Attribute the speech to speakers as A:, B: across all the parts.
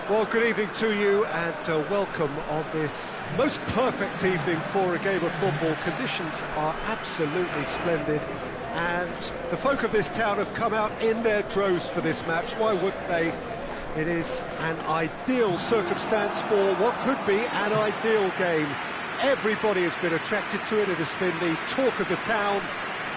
A: Well, good evening to you and welcome on this most perfect evening for a game of football. Conditions are absolutely splendid and the folk of this town have come out in their droves for this match. Why wouldn't they? It is an ideal circumstance for what could be an ideal game. Everybody has been attracted to it. It has been the talk of the town,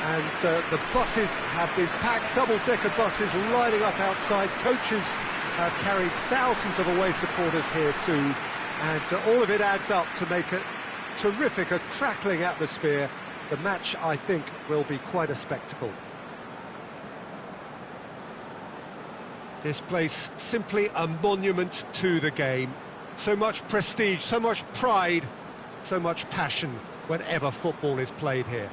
A: and the buses have been packed, double-decker buses lining up outside. Coaches have carried thousands of away supporters here too, and all of it adds up to make a terrific, a crackling atmosphere. The match, I think, will be quite a spectacle. This place, simply a monument to the game. So much prestige, so much pride, so much passion whenever football is played here.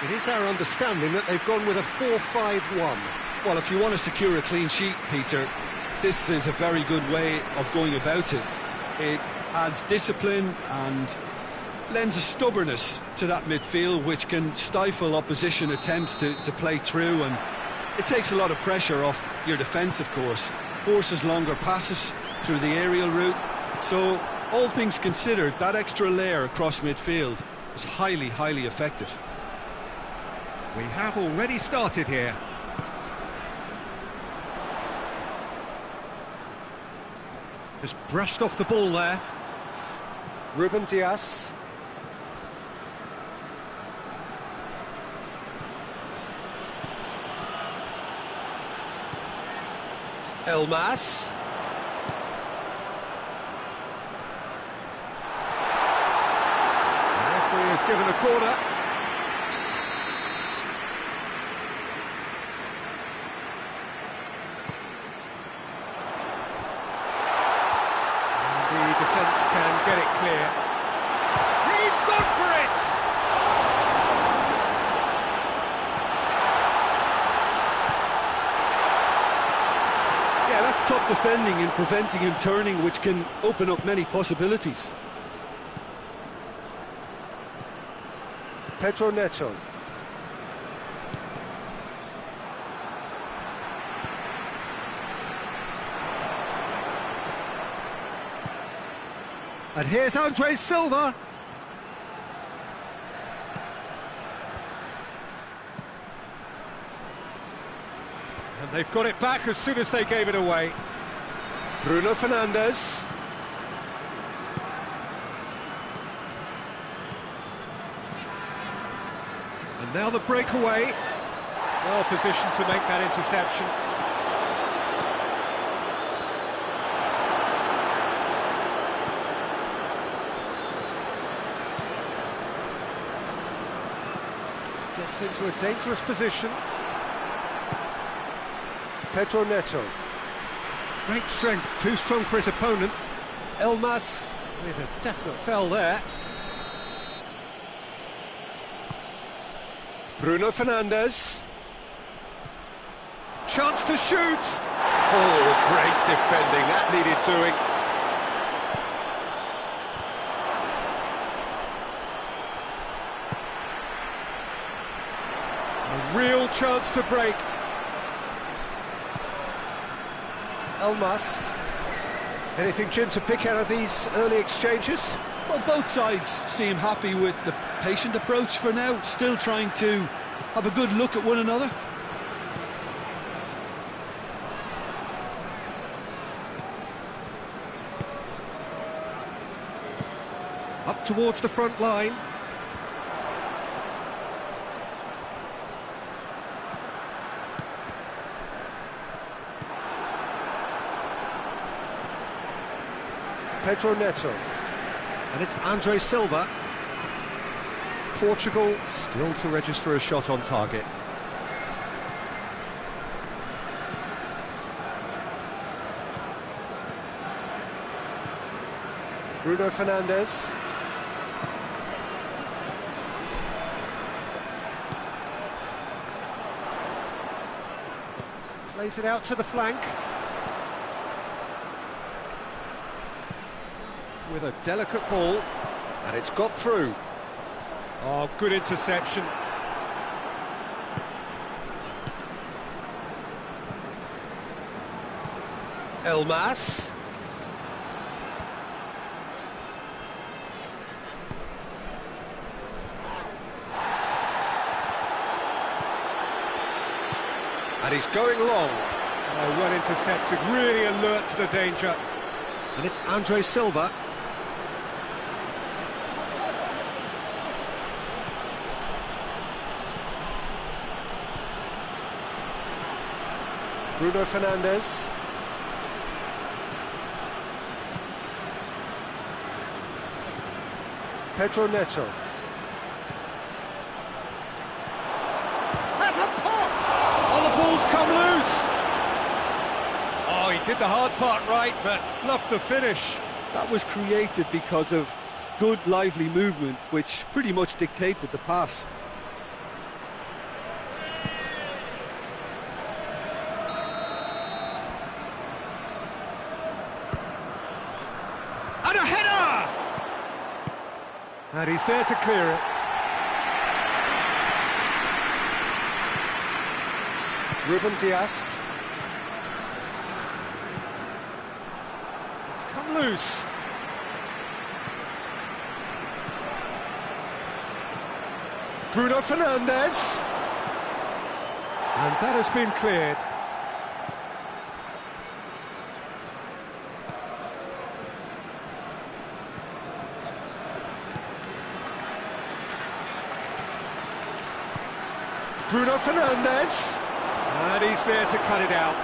A: It is our understanding that they've gone with a 4-5-1.
B: Well, if you want to secure a clean sheet, Peter, this is a very good way of going about it. It adds discipline and lends a stubbornness to that midfield, which can stifle opposition attempts to play through, and it takes a lot of pressure off your defence, of course. Forces longer passes through the aerial route. So, all things considered, that extra layer across midfield is highly, highly effective.
A: We have already started here. Just brushed off the ball there. Ruben Dias. Elmas. The referee has given a corner. Defence can get it clear. He's gone for it!
B: Yeah, that's top defending and preventing him turning, which can open up many possibilities.
A: Pedro Neto. And here's Andre Silva. And they've got it back as soon as they gave it away. Bruno Fernandes. And now the breakaway. Well positioned to make that interception. Gets into a dangerous position. Pedro Neto. Great strength, too strong for his opponent. Elmas with a definite foul there. Bruno Fernandes. Chance to shoot. Oh, great defending, that needed doing. A real chance to break. Elmas. Anything, Jim, to pick out of these early exchanges?
B: Well, both sides seem happy with the patient approach for now, still trying to have a good look at one another.
A: Up towards the front line. Pedro Neto. And it's Andre Silva. Portugal still to register a shot on target. Bruno Fernandes. Plays it out to the flank. With a delicate ball, and it's got through. Oh, good interception. Elmas. And he's going long. Oh, well intercepted, really alert to the danger. And it's Andre Silva. Bruno Fernandes. Pedro Neto. That's a pop! Oh, the ball's come loose! Oh, he did the hard part right, but fluffed the finish.
B: That was created because of good, lively movement, which pretty much dictated the pass.
A: And a header! And he's there to clear it. Ruben Dias. It's come loose. Bruno Fernandes. And that has been cleared. Bruno Fernandes, and he's there to cut it out.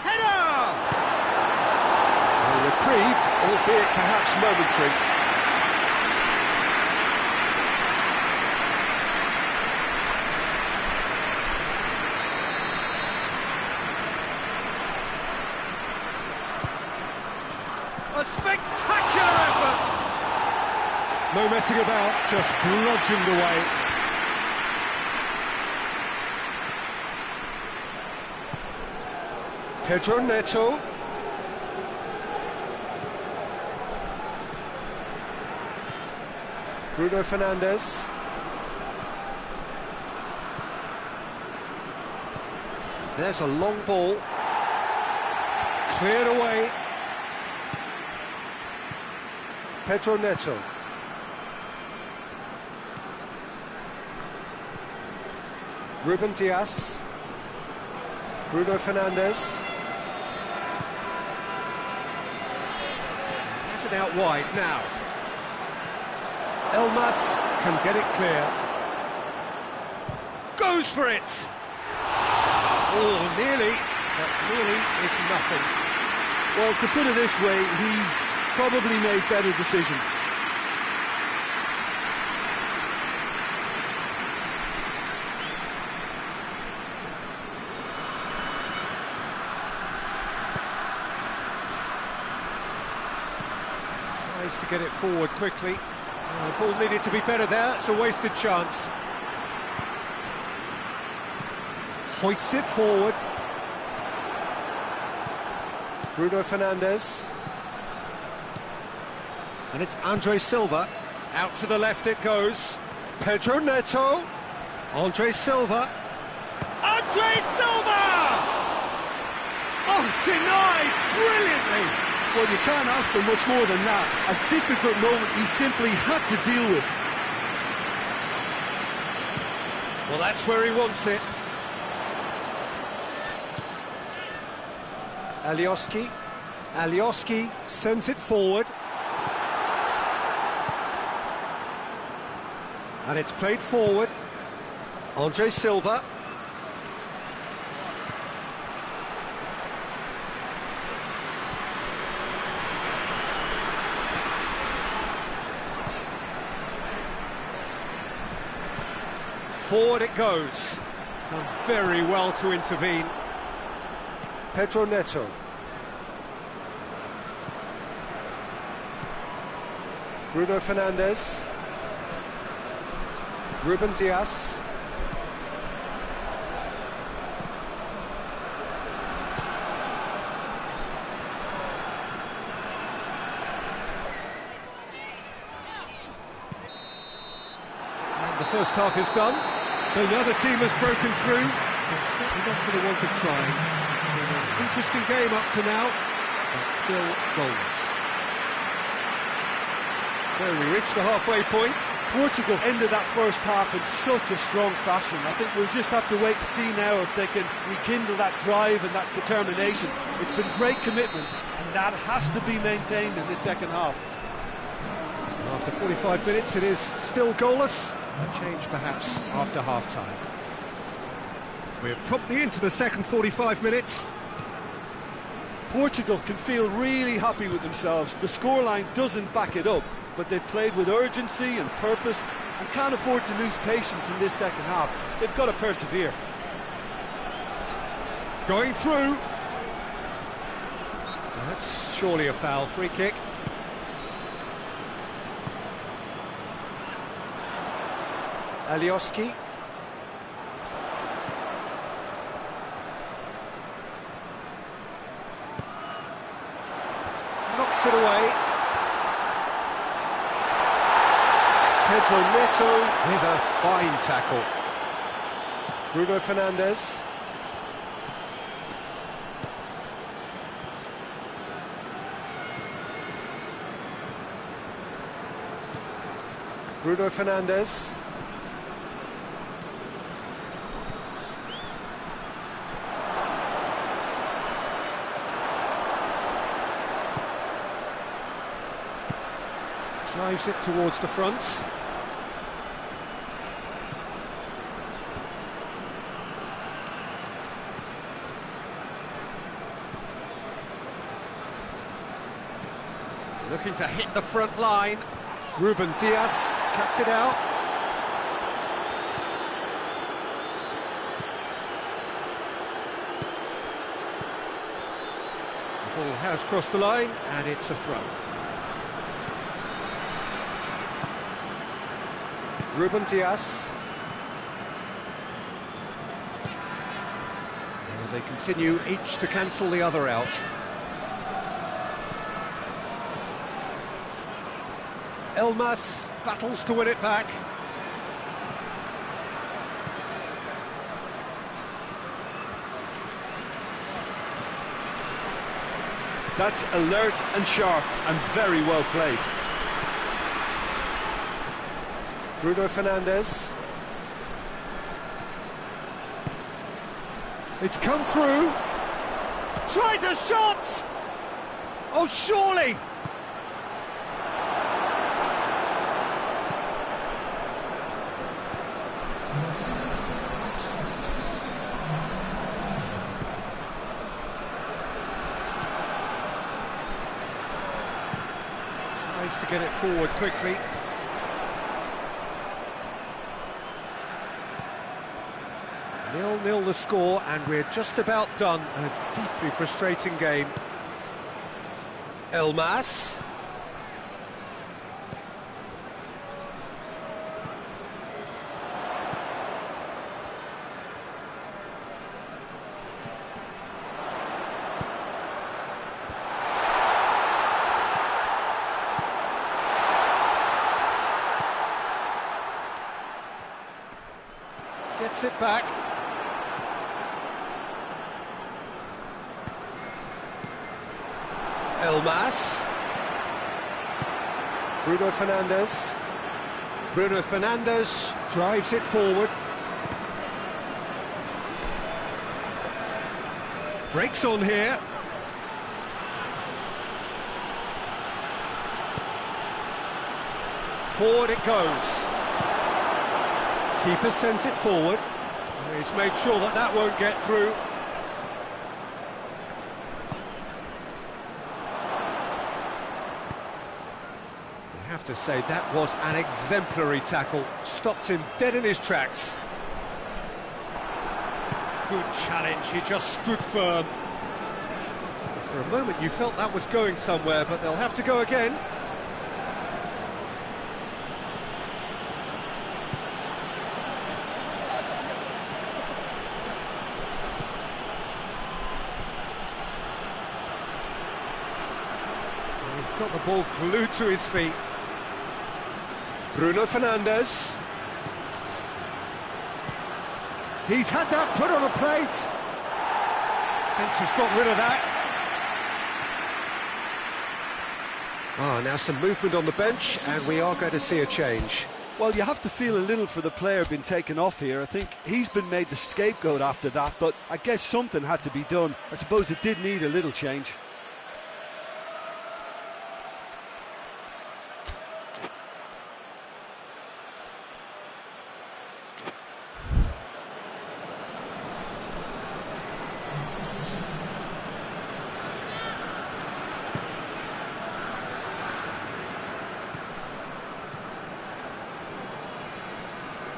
A: Header! A reprieve, albeit perhaps momentary. A spectacular effort! No messing about, just bludgeoned away. Pedro Neto. Bruno Fernandes. There's a long ball. Cleared away. Pedro Neto. Ruben Dias. Bruno Fernandes. Has it out wide now. Elmas can get it clear. Goes for it! Oh, nearly, but nearly is nothing.
B: Well, to put it this way, he's probably made better decisions.
A: Tries to get it forward quickly. The ball needed to be better there, it's a wasted chance. Hoists it forward. Bruno Fernandes. And it's Andre Silva. Out to the left it goes. Pedro Neto. Andre Silva. Andre Silva! Oh, denied brilliantly.
B: Well, you can't ask for much more than that. A difficult moment he simply had to deal with.
A: Well, that's where he wants it. Alioski sends it forward. And it's played forward. Andre Silva. Forward it goes. Done very well to intervene. Pedro Neto. Bruno Fernandes. Ruben Dias. And the first half is done. So now the team has broken through. It's certainly not for the want of trying. Been an interesting game up to now, but still goals. So we reach the halfway point.
B: Portugal ended that first half in such a strong fashion. I think we'll just have to wait to see now if they can rekindle that drive and that determination. It's been great commitment, and that has to be maintained in the second half.
A: After 45 minutes, it is still goalless. A change perhaps after half-time. We're promptly into the second 45 minutes.
B: Portugal can feel really happy with themselves. The scoreline doesn't back it up, but they've played with urgency and purpose and can't afford to lose patience in this second half. They've got to persevere.
A: Going through. That's surely a foul. Free kick. Alioski. Knocks it away. Pedro Neto with a fine tackle. Bruno Fernandes. Bruno Fernandes. Drives it towards the front. Looking to hit the front line. Ruben Dias cuts it out. The ball has crossed the line, and it's a throw. Ruben Dias. Well, they continue each to cancel the other out. Elmas battles to win it back.
B: That's alert and sharp and very well played.
A: Bruno Fernandes. It's come through. Tries a shot! Oh, surely! Tries to get it forward quickly. 0-0 the score, and we're just about done. A deeply frustrating game. Elmas. Gets it back. Elmas. Bruno Fernandes. Bruno Fernandes drives it forward. Breaks on here. Forward it goes. Keeper sends it forward. He's made sure that that won't get through. I have to say, that was an exemplary tackle. Stopped him dead in his tracks. Good challenge, he just stood firm. For a moment you felt that was going somewhere, but they'll have to go again. He's got the ball glued to his feet. Bruno Fernandes. He's had that put on a plate. Defence has got rid of that. Now some movement on the bench, and we are going to see a change.
B: Well, you have to feel a little for the player being taken off here. I think he's been made the scapegoat after that, but I guess something had to be done. I suppose it did need a little change.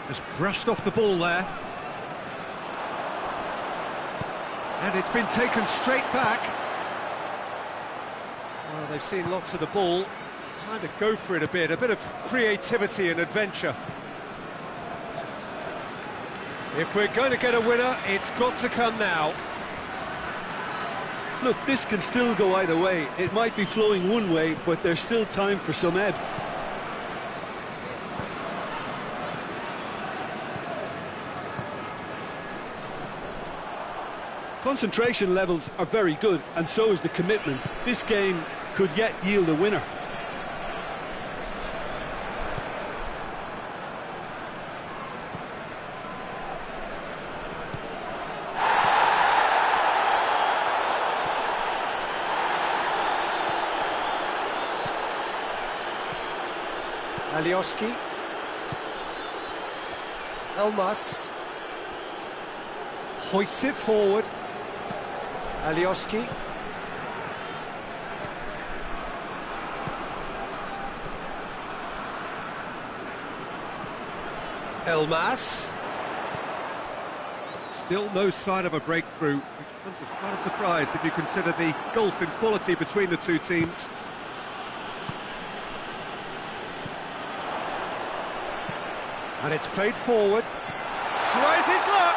A: Just brushed off the ball there. And it's been taken straight back. Well, they've seen lots of the ball. Time to go for it a bit of creativity and adventure. If we're going to get a winner, it's got to come now.
B: Look, this can still go either way. It might be flowing one way, but there's still time for some ebb. Concentration levels are very good, and so is the commitment. This game could yet yield a winner.
A: Alioski. Elmas. Hoists it forward. Alioski. Elmas. Still no sign of a breakthrough, which comes as quite a surprise if you consider the gulf in quality between the two teams. And it's played forward. Tries his luck.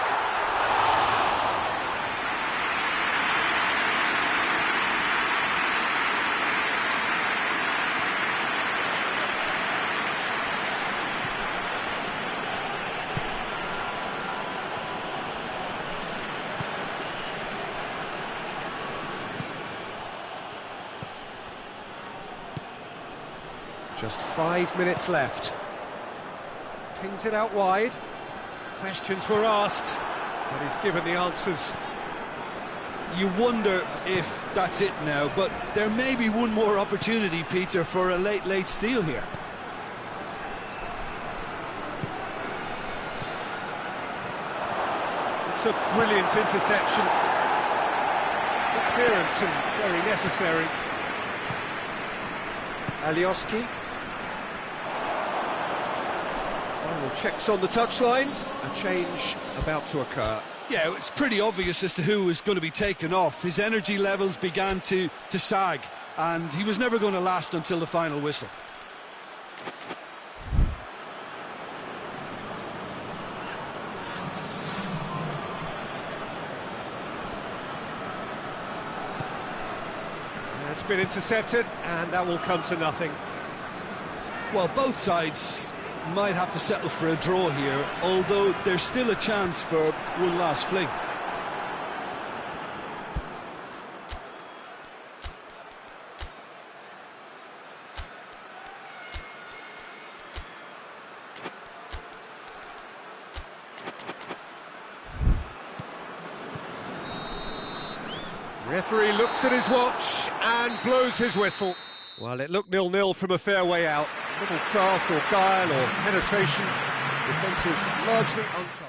A: Just 5 minutes left. Pings it out wide. Questions were asked, but he's given the answers.
B: You wonder if that's it now, but there may be one more opportunity, Peter, for a late steal here.
A: It's a brilliant interception. Good clearance and very necessary. Alioski. Final checks on the touchline. A change about to occur.
B: Yeah, it's pretty obvious as to who was going to be taken off. His energy levels began to sag, and he was never going to last until the final whistle.
A: It's been intercepted, and that will come to nothing.
B: Well, both sides might have to settle for a draw here, although there's still a chance for one last fling.
A: Referee looks at his watch and blows his whistle. Well, it looked 0-0 from a fair way out. Little craft or guile or penetration. Defence is largely untouched.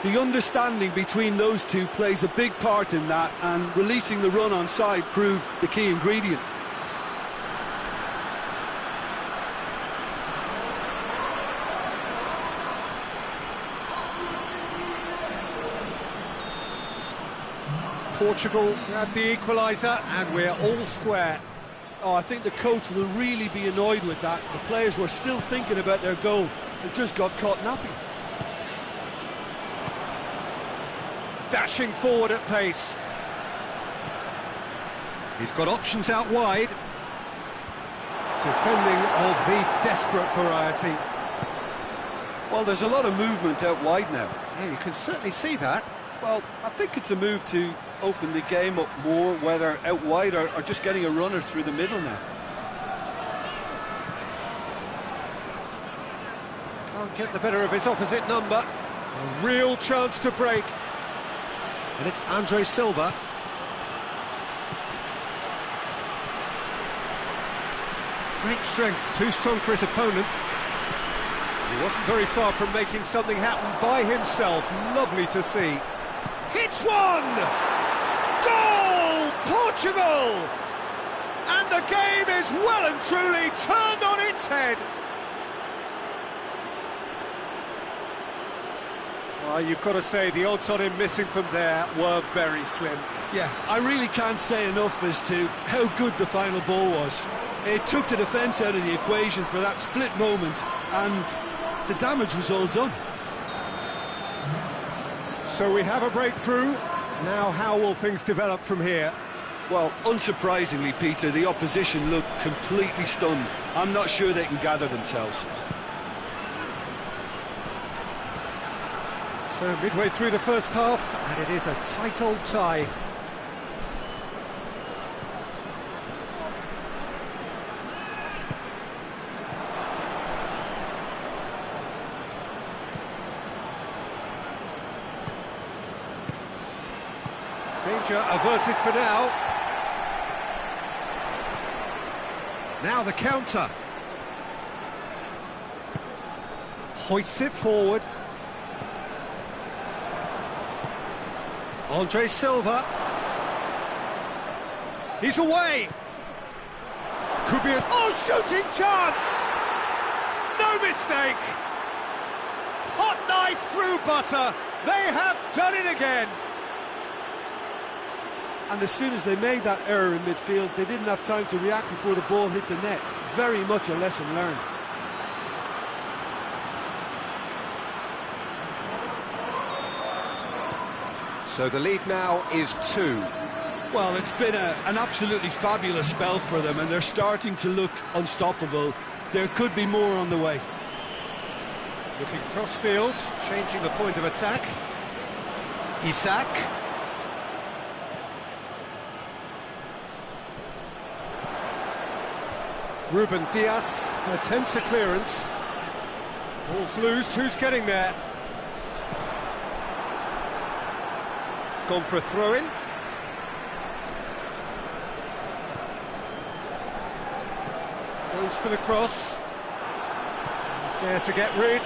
B: The understanding between those two plays a big part in that, and releasing the run on side proved the key ingredient.
A: Portugal had the equaliser, and we're all square.
B: Oh, I think the coach will really be annoyed with that. The players were still thinking about their goal and just got caught napping.
A: Dashing forward at pace. He's got options out wide. Defending of the desperate variety.
B: Well, there's a lot of movement out wide now.
A: Yeah, you can certainly see that.
B: Well, I think it's a move to open the game up more, whether out wide or just getting a runner through the middle now.
A: Can't get the better of his opposite number. A real chance to break. And it's Andre Silva. Great strength, too strong for his opponent. He wasn't very far from making something happen by himself. Lovely to see. Hits one! Goal! Portugal! And the game is well and truly turned on its head. Well, you've got to say the odds on him missing from there were very slim.
B: Yeah, I really can't say enough as to how good the final ball was. It took the defence out of the equation for that split moment, and the damage was all done.
A: So we have a breakthrough. Now how will things develop from here?
B: Well, unsurprisingly, Peter, the opposition look completely stunned. I'm not sure they can gather themselves.
A: So midway through the first half, and it is a tight old tie. Danger averted for now. Now the counter. Hoists it forward. Andre Silva. He's away. Could be a... Oh, shooting chance! No mistake! Hot knife through butter. They have done it again.
B: And as soon as they made that error in midfield, they didn't have time to react before the ball hit the net. Very much a lesson learned.
A: So the lead now is 2.
B: Well, it's been an absolutely fabulous spell for them, and they're starting to look unstoppable. There could be more on the way.
A: Looking cross-field, changing the point of attack. Isak. Ruben Dias attempts a clearance. Ball's loose, who's getting there? It's gone for a throw-in. Goes for the cross. He's there to get rid.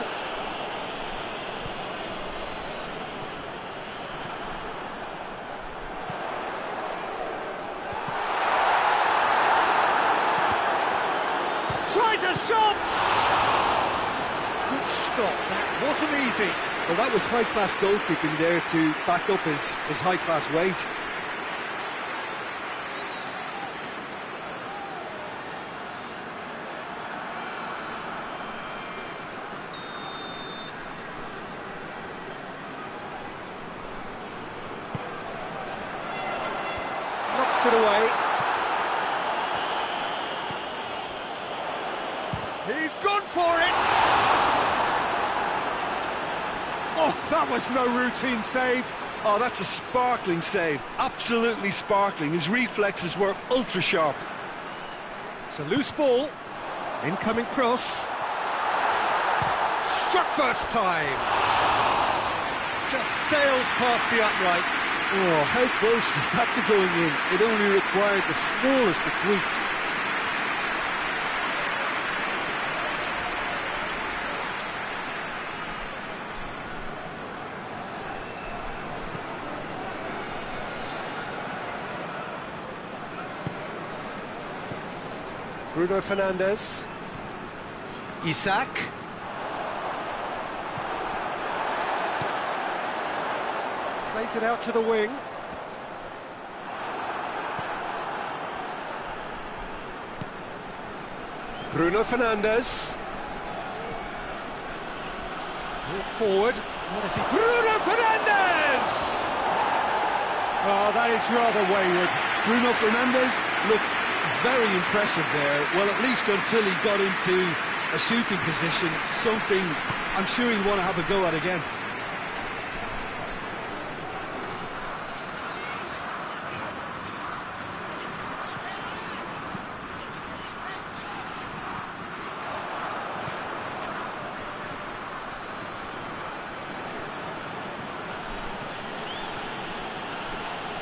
A: Tries a shot! Good stop, that wasn't easy.
B: Well, that was high-class goalkeeping there to back up his high-class wage.
A: Knocks it away. He's gone for it! Oh, that was no routine save.
B: Oh, that's a sparkling save. Absolutely sparkling. His reflexes were ultra-sharp.
A: It's a loose ball. Incoming cross. Struck first time. Just sails past the upright.
B: Oh, how close was that to going in? It only required the smallest of tweaks.
A: Bruno Fernandes. Isak. Plays it out to the wing. Bruno Fernandes. Brought forward. What is he? Bruno Fernandes! Oh, that is rather wayward.
B: Bruno Fernandes looked very impressive there. Well, at least until he got into a shooting position, something I'm sure he'll want to have a go at again.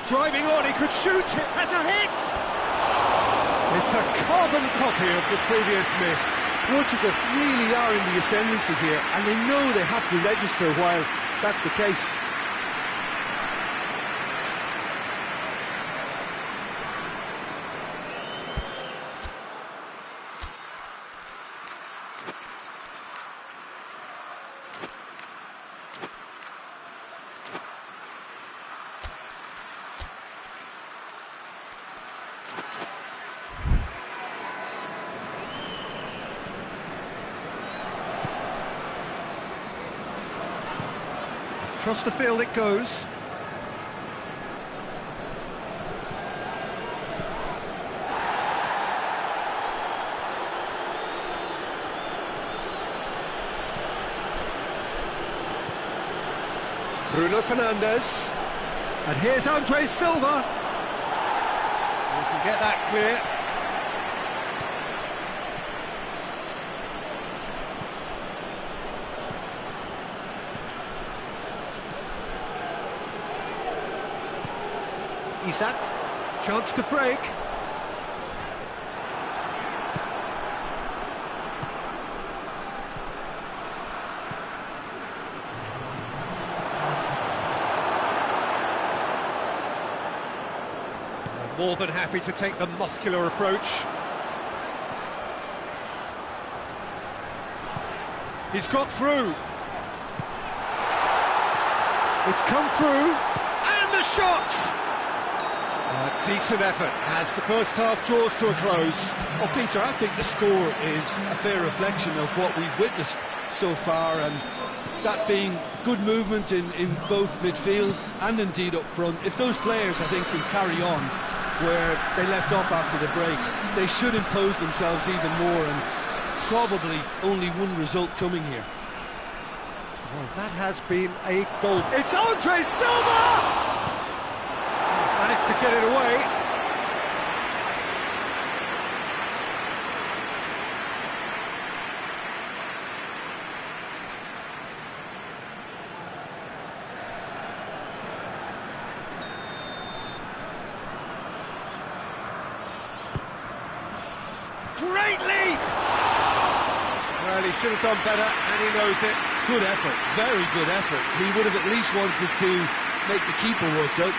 A: Driving on, he could shoot, has a hit! It's a carbon copy of the previous miss.
B: Portugal really are in the ascendancy here, and they know they have to register while that's the case.
A: Across the field it goes. Bruno Fernandes. And here's Andre Silva. We can get that clear. Isak, chance to break. More than happy to take the muscular approach. He's got through. It's come through, and the shot! A decent effort as the first half draws to a close.
B: Oh, Peter, I think the score is a fair reflection of what we've witnessed so far, and that being good movement in both midfield and indeed up front. If those players, I think, can carry on where they left off after the break, they should impose themselves even more, and probably only one result coming here.
A: Well, that has been a goal. It's Andre Silva! Managed to get it away. Great leap! Well, he should have done better, and he knows it.
B: Good effort, very good effort. He would have at least wanted to make the keeper work out.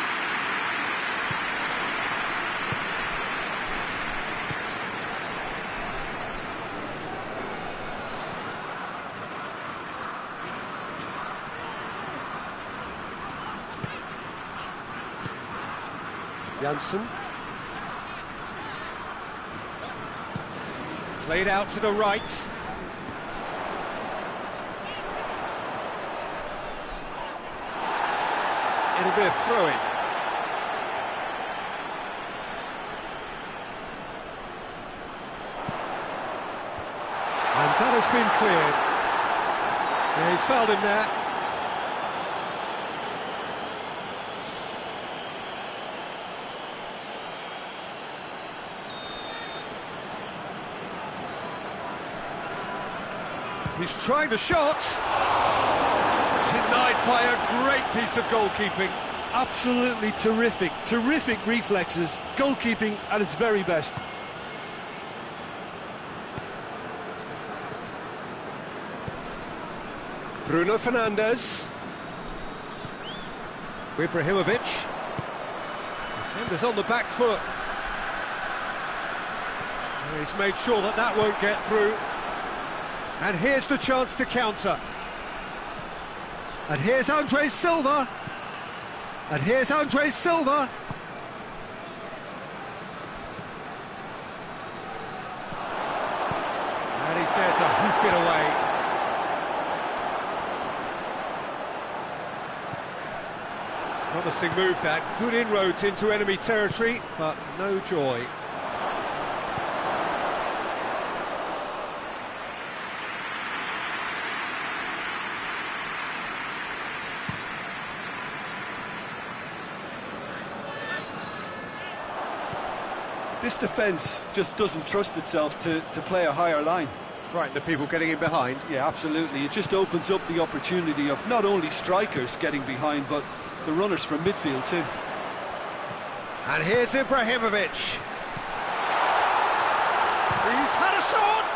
A: Janssen. Played out to the right. It'll be a throw-in. And that has been cleared. Yeah, he's fouled him there. He's trying the shot. Denied by a great piece of goalkeeping.
B: Absolutely terrific, terrific reflexes. Goalkeeping at its very best.
A: Bruno Fernandes. Ibrahimovic. Defenders on the back foot. He's made sure that that won't get through. And here's the chance to counter. And here's Andre Silva. And here's Andre Silva. And he's there to hoof it away. Promising move that. Good inroads into enemy territory, but no joy.
B: This defence just doesn't trust itself to play a higher line.
A: Frighten the people getting in behind.
B: Yeah, absolutely. It just opens up the opportunity of not only strikers getting behind, but the runners from midfield too.
A: And here's Ibrahimovic. He's had a shot!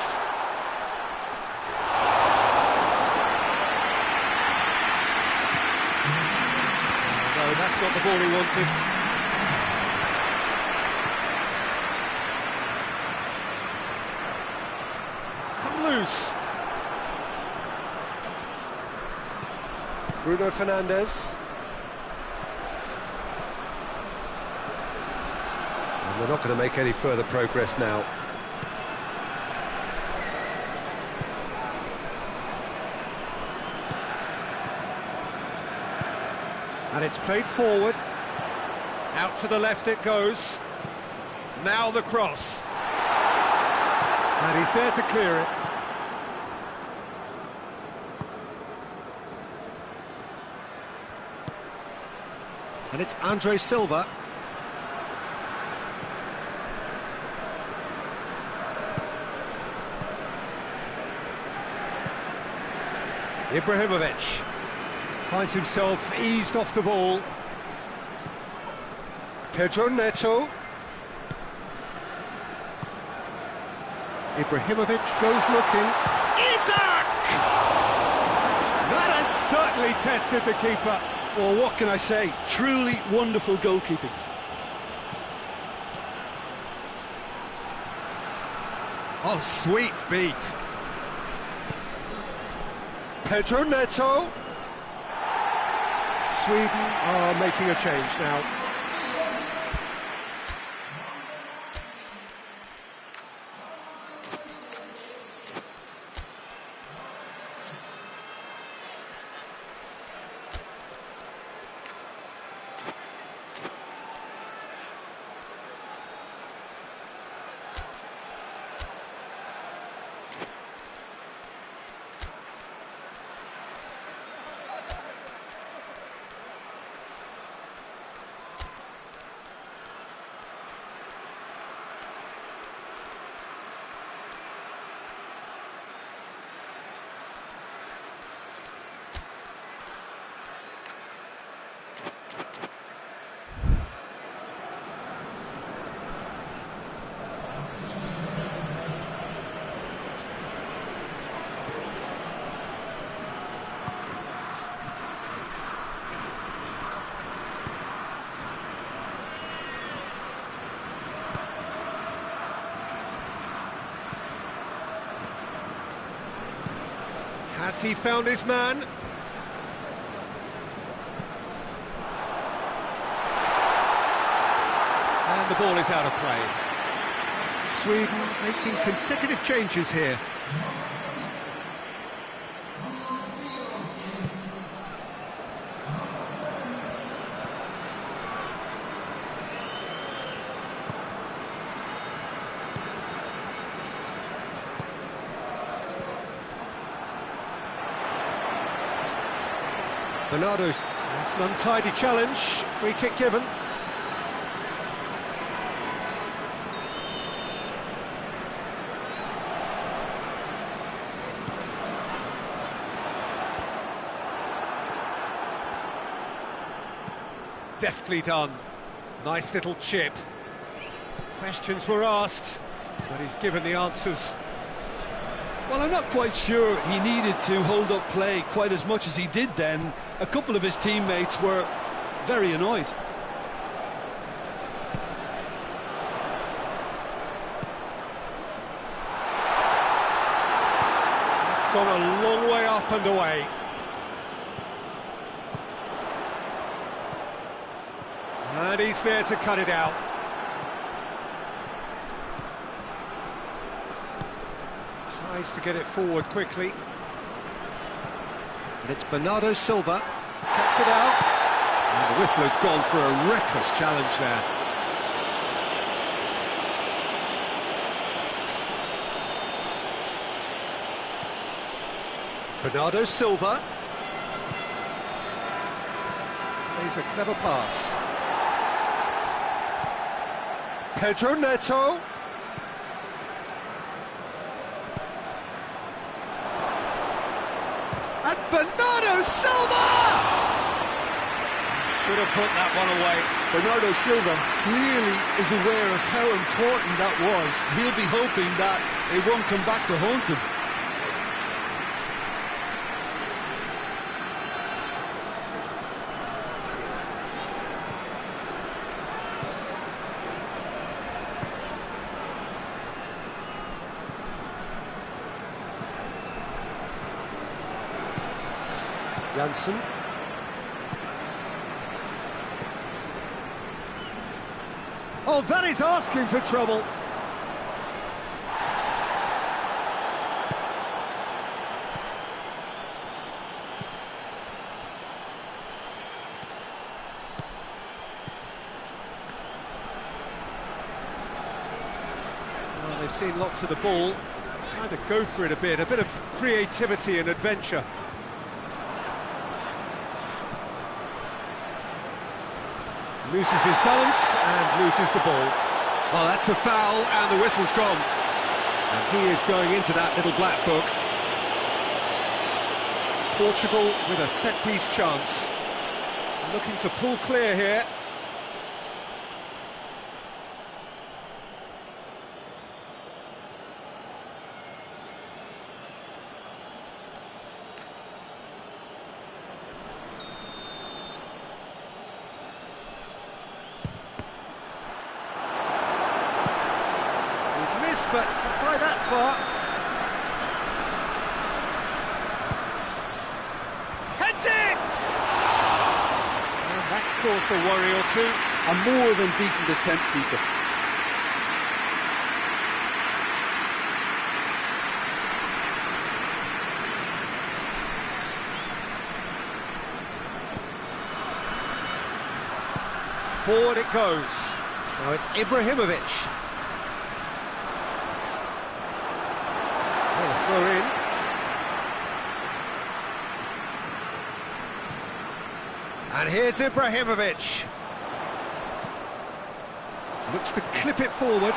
A: No, that's not the ball he wanted. Loose. Bruno Fernandes. And we're not going to make any further progress now. And it's played forward. Out to the left it goes. Now the cross. And he's there to clear it. And it's Andre Silva. Ibrahimovic finds himself eased off the ball. Pedro Neto. Ibrahimovic goes looking. Isaac! That has certainly tested the keeper.
B: Well, what can I say? Truly wonderful goalkeeping.
A: Oh, sweet feet.
B: Pedro Neto.
A: Sweden are making a change now. Has he found his man? And the ball is out of play. Sweden making consecutive changes here. Bernardo's, it's an untidy challenge, free kick given. Deftly done, nice little chip. Questions were asked, but he's given the answers.
B: Well, I'm not quite sure he needed to hold up play quite as much as he did then. A couple of his teammates were very annoyed.
A: gone a long way up and away. And he's there to cut it out. Tries to get it forward quickly. And it's Bernardo Silva. Cuts it out. And the whistle has gone for a reckless challenge there. Bernardo Silva. Plays a clever pass. Pedro Neto. And Bernardo Silva! Should have put that one away.
B: Bernardo Silva clearly is aware of how important that was. He'll be hoping that it won't come back to haunt him.
A: Janssen. Oh, that is asking for trouble. Well, they've seen lots of the ball. Trying to go for it a bit of creativity and adventure. Loses his balance and loses the ball. Well, that's a foul and the whistle's gone. And he is going into that little black book. Portugal with a set-piece chance. Looking to pull clear here. But not by that far. Heads it! And that's caused a worry or two.
B: A more than decent attempt, Peter.
A: Forward it goes. Now it's Ibrahimovic. Throw in. And here's Ibrahimovic. Looks to clip it forward.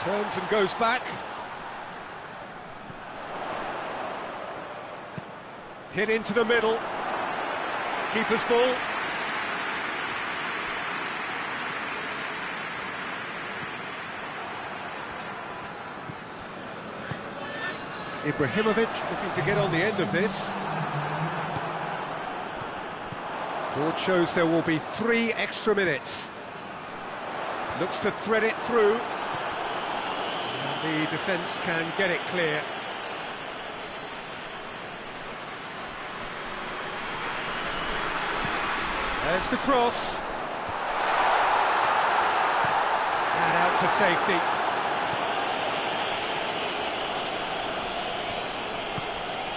A: Turns and goes back. Hit into the middle. Keeper's ball. Ibrahimovic looking to get on the end of this. Board shows there will be 3 extra minutes. Looks to thread it through. And the defence can get it clear. There's the cross. And out to safety.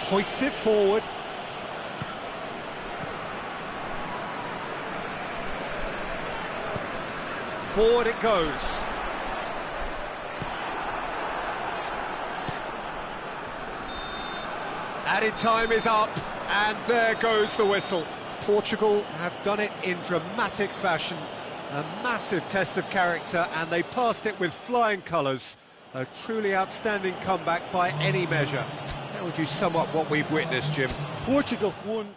A: Hoists it forward. Forward it goes. Added time is up, and there goes the whistle. Portugal have done it in dramatic fashion. A massive test of character, and they passed it with flying colours. A truly outstanding comeback by any measure. How would you sum up what we've witnessed, Jim?
B: Portugal won.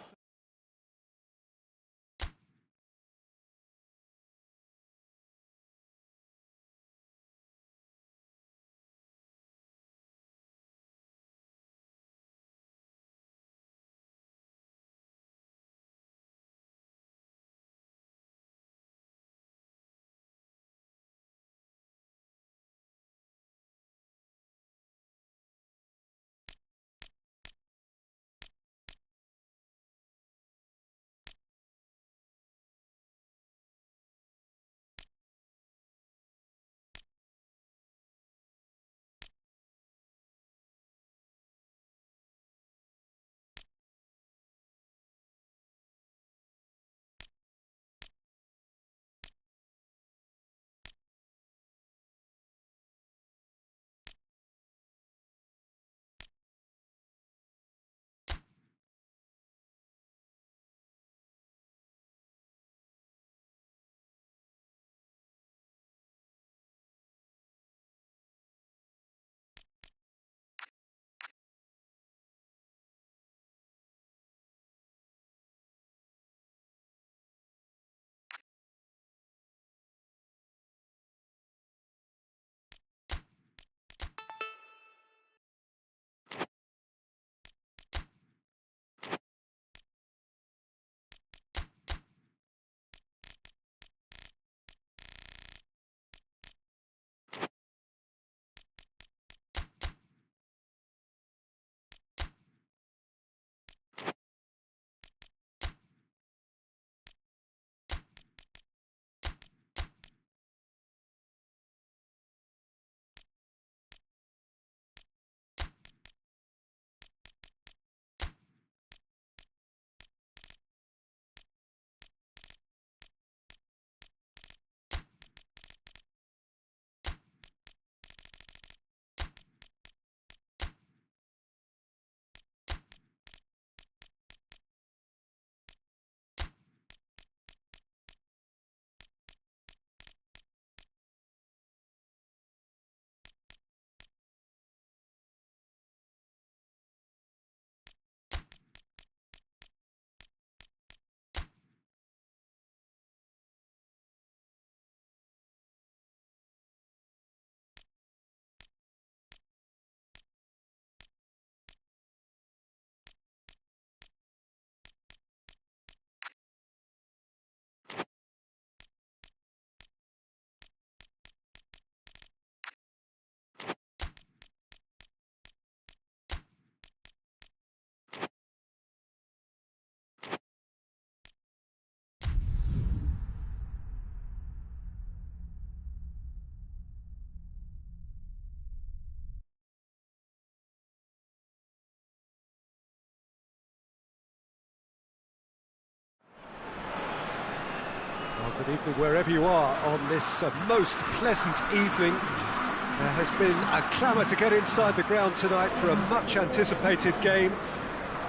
A: Good evening wherever you are on this most pleasant evening. There has been a clamour to get inside the ground tonight for a much-anticipated game.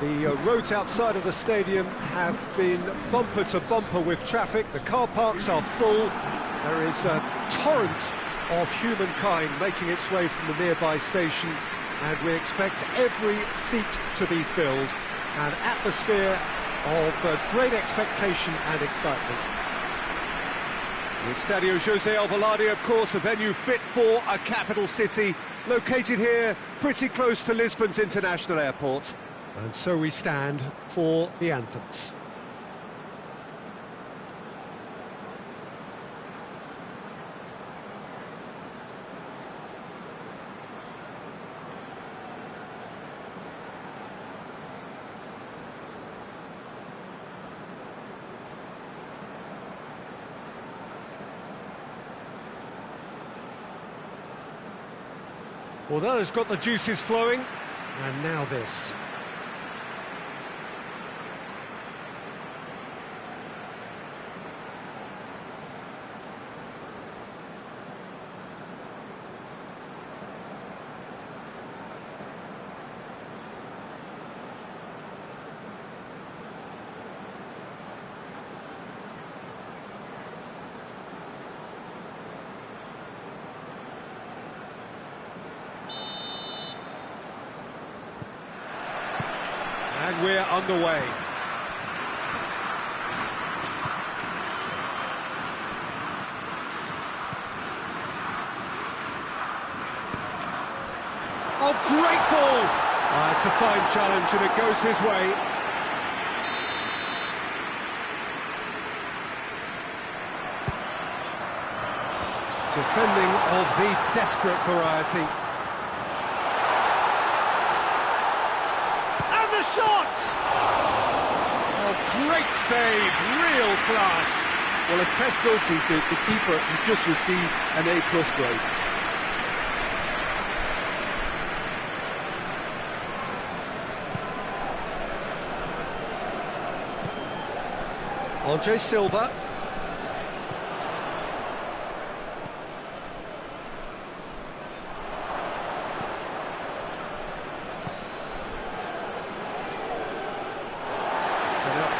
A: The roads outside of the stadium have been bumper to bumper with traffic. The car parks are full. There is a torrent of humankind making its way from the nearby station, and we expect every seat to be filled. An atmosphere of great expectation and excitement. The Estadio José Alvalade, of course, a venue fit for a capital city, located here pretty close to Lisbon's international airport. And so we stand for the anthems. Well, that has got the juices flowing, and now this. And we're underway. Oh, great ball! It's a fine challenge and it goes his way. Defending of the desperate variety. Shot! Oh, great save, real class.
B: Well, as tests go, Peter, the keeper has just received an A+ grade.
A: Andre Silva.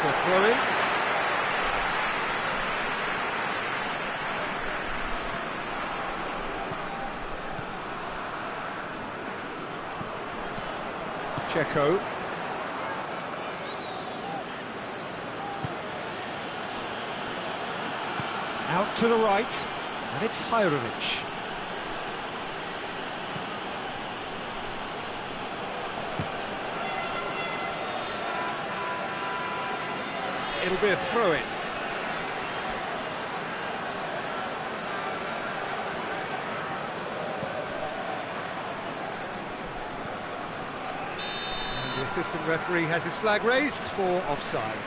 A: For a throw-in. Checo. Out to the right, and it's Hajrovic. It'll be a throw-in. And the assistant referee has his flag raised for offside.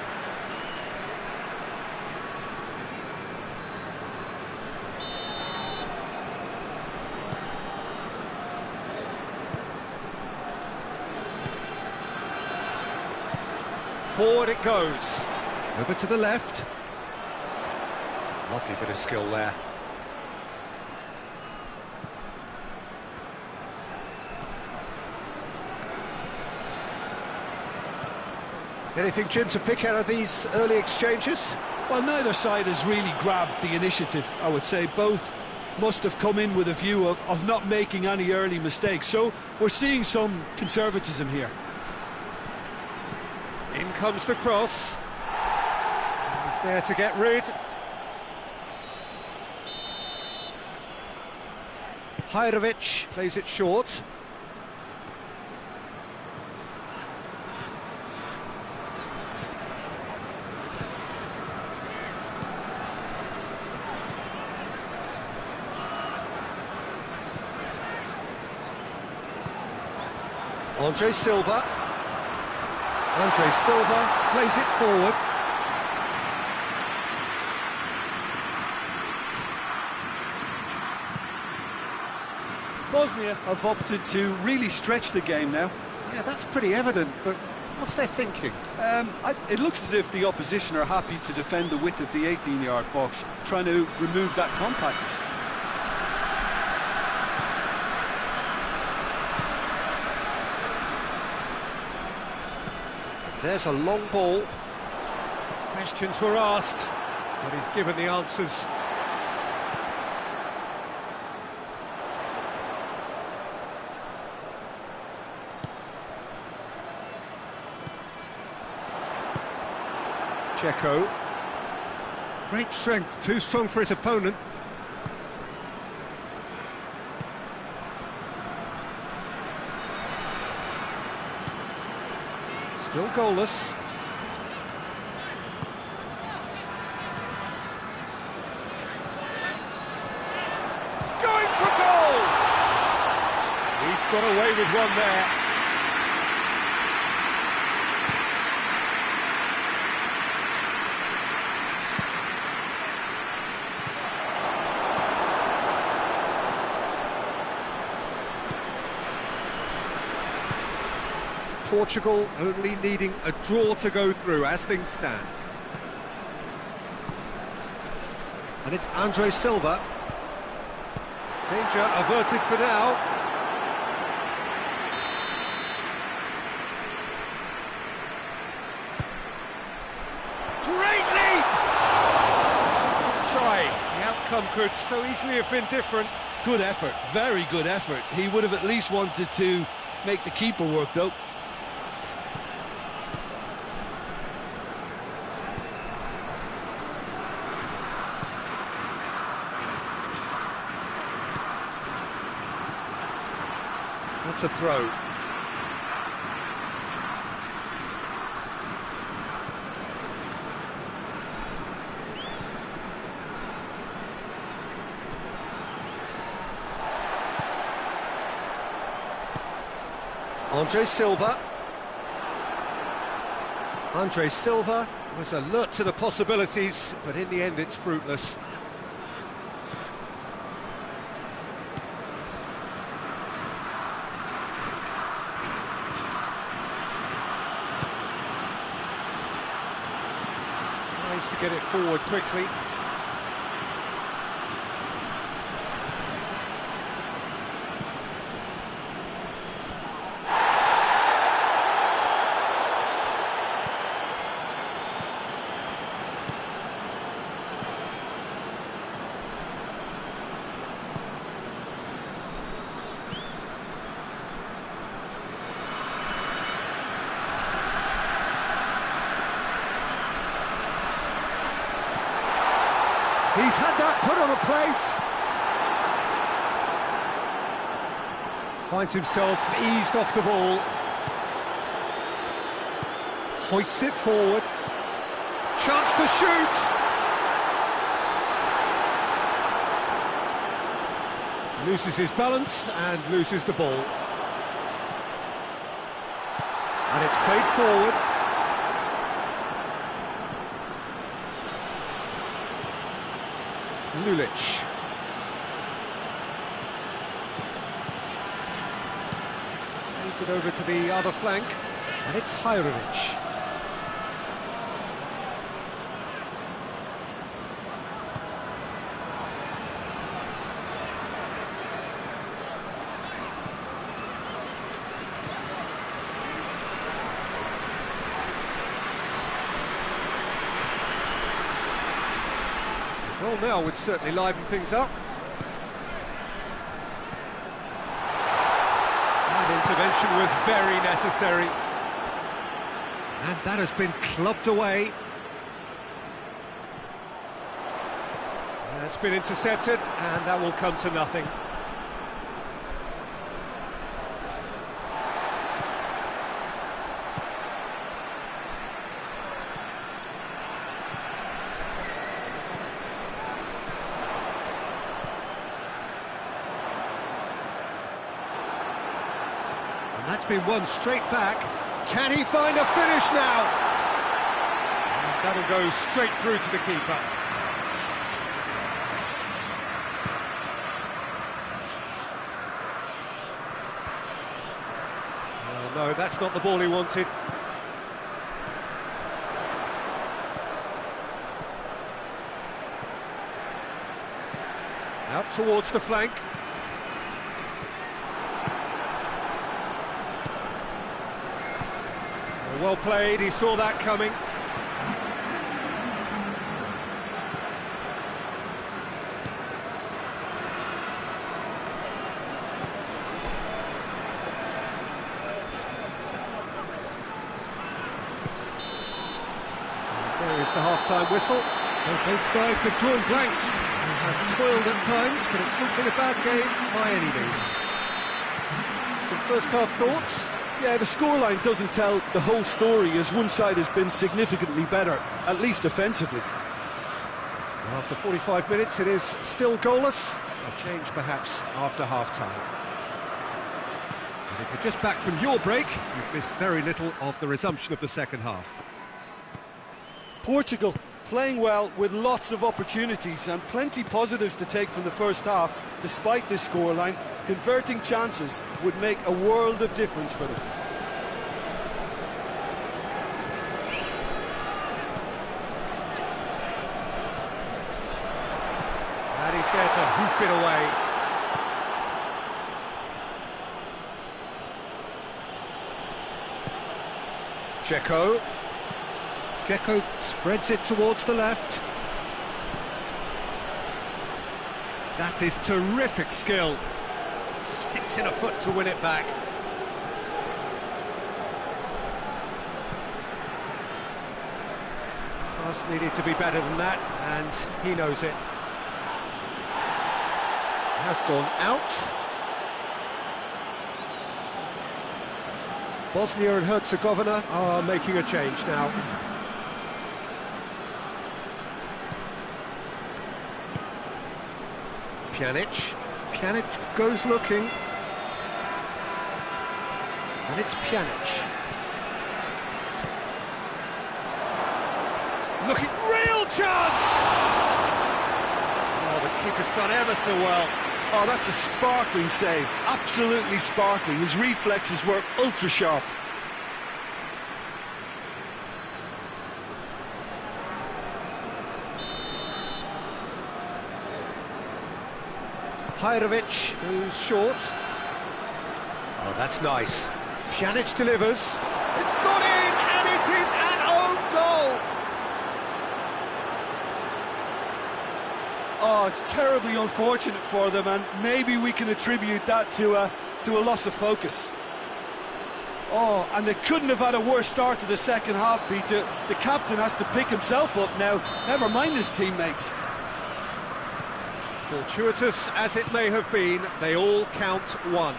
A: Forward it goes. Over to the left. Lovely bit of skill there. Anything, Jim, to pick out of these early exchanges?
B: Well, neither side has really grabbed the initiative, I would say. Both must have come in with a view of not making any early mistakes. So we're seeing some conservatism here.
A: In comes the cross. He's there to get rid. Hajrovic plays it short. Andre Silva. Andre Silva plays it forward.
B: Bosnia have opted to really stretch the game now.
A: Yeah, that's pretty evident, but What's their thinking?
B: It looks as if the opposition are happy to defend the width of the 18-yard box, trying to remove that compactness.
A: There's a long ball. Questions were asked, but he's given the answers. Checo. Great strength, too strong for his opponent. Still goalless. Going for goal! He's got away with one there. Portugal only needing a draw to go through as things stand. And it's Andre Silva. Danger averted for now. Great leap! Try. The outcome could so easily have been different.
B: Good effort, very good effort. He would have at least wanted to make the keeper work, though.
A: That's a throw. Andre Silva. Andre Silva was alert to the possibilities, but in the end it's fruitless. Tries to get it forward quickly. He's had that put on a plate. Finds himself eased off the ball. Hoists it forward. Chance to shoot. Loses his balance and loses the ball. And it's played forward. Lulic. Plays it over to the other flank, and it's Hajrovic. Goal now would certainly liven things up. That intervention was very necessary. And that has been clubbed away. That's been intercepted, and that will come to nothing. That's been won straight back. Can he find a finish now? And that'll go straight through to the keeper. Oh, no, that's not the ball he wanted. Out towards the flank. Well played, he saw that coming. There is the half-time whistle. So both sides have drawn blanks. They have toiled at times, but it's not been a bad game by any means. Some first-half thoughts?
B: Yeah, the scoreline doesn't tell the whole story, as one side has been significantly better, at least offensively.
A: After 45 minutes, it is still goalless. A change, perhaps, after half-time. And if you're just back from your break, you've missed very little of the resumption of the second half.
B: Portugal playing well with lots of opportunities and plenty positives to take from the first half. Despite this scoreline, converting chances would make a world of difference for them.
A: And he's there to hoof it away. Dzeko spreads it towards the left. That is terrific skill. Sticks in a foot to win it back. Pass needed to be better than that, and he knows it. Has gone out. Bosnia and Herzegovina are making a change now. Pjanic goes looking. And it's Pjanic. Looking, real chance! Oh, the keeper's done ever so well.
B: Oh, that's a sparkling save, absolutely sparkling. His reflexes were ultra sharp.
A: Hajrovic, who's short. Oh, that's nice. Pjanic delivers. It's gone in, and it is an own goal!
B: Oh, it's terribly unfortunate for them, and maybe we can attribute that to a loss of focus. Oh, and they couldn't have had a worse start to the second half, Peter. The captain has to pick himself up now, never mind his teammates.
A: Fortuitous as it may have been, they all count one.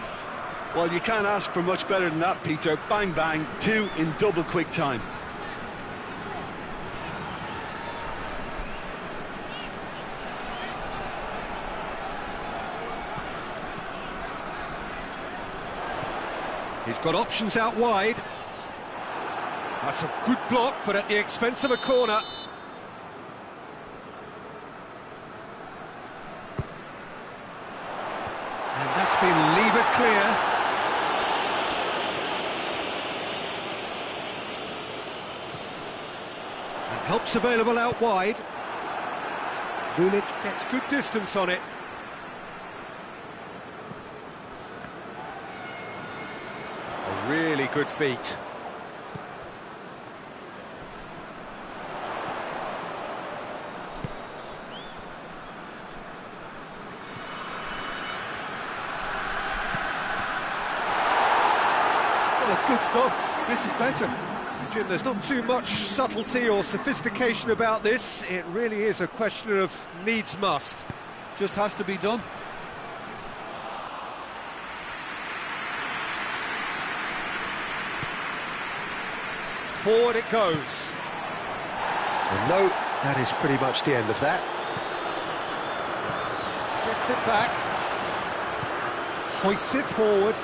B: Well, you can't ask for much better than that, Peter. Bang, bang, two in double quick time.
A: He's got options out wide. That's a good block, but at the expense of a corner. And that's been levered clear. And help's available out wide. Lulic gets good distance on it. A really good feat.
B: Well, it's good stuff. This is better.
A: Jim, there's not too much subtlety or sophistication about this. It really is a question of needs must.
B: Just has to be done.
A: Forward it goes. And no, that is pretty much the end of that. Gets it back. Hoists it forward.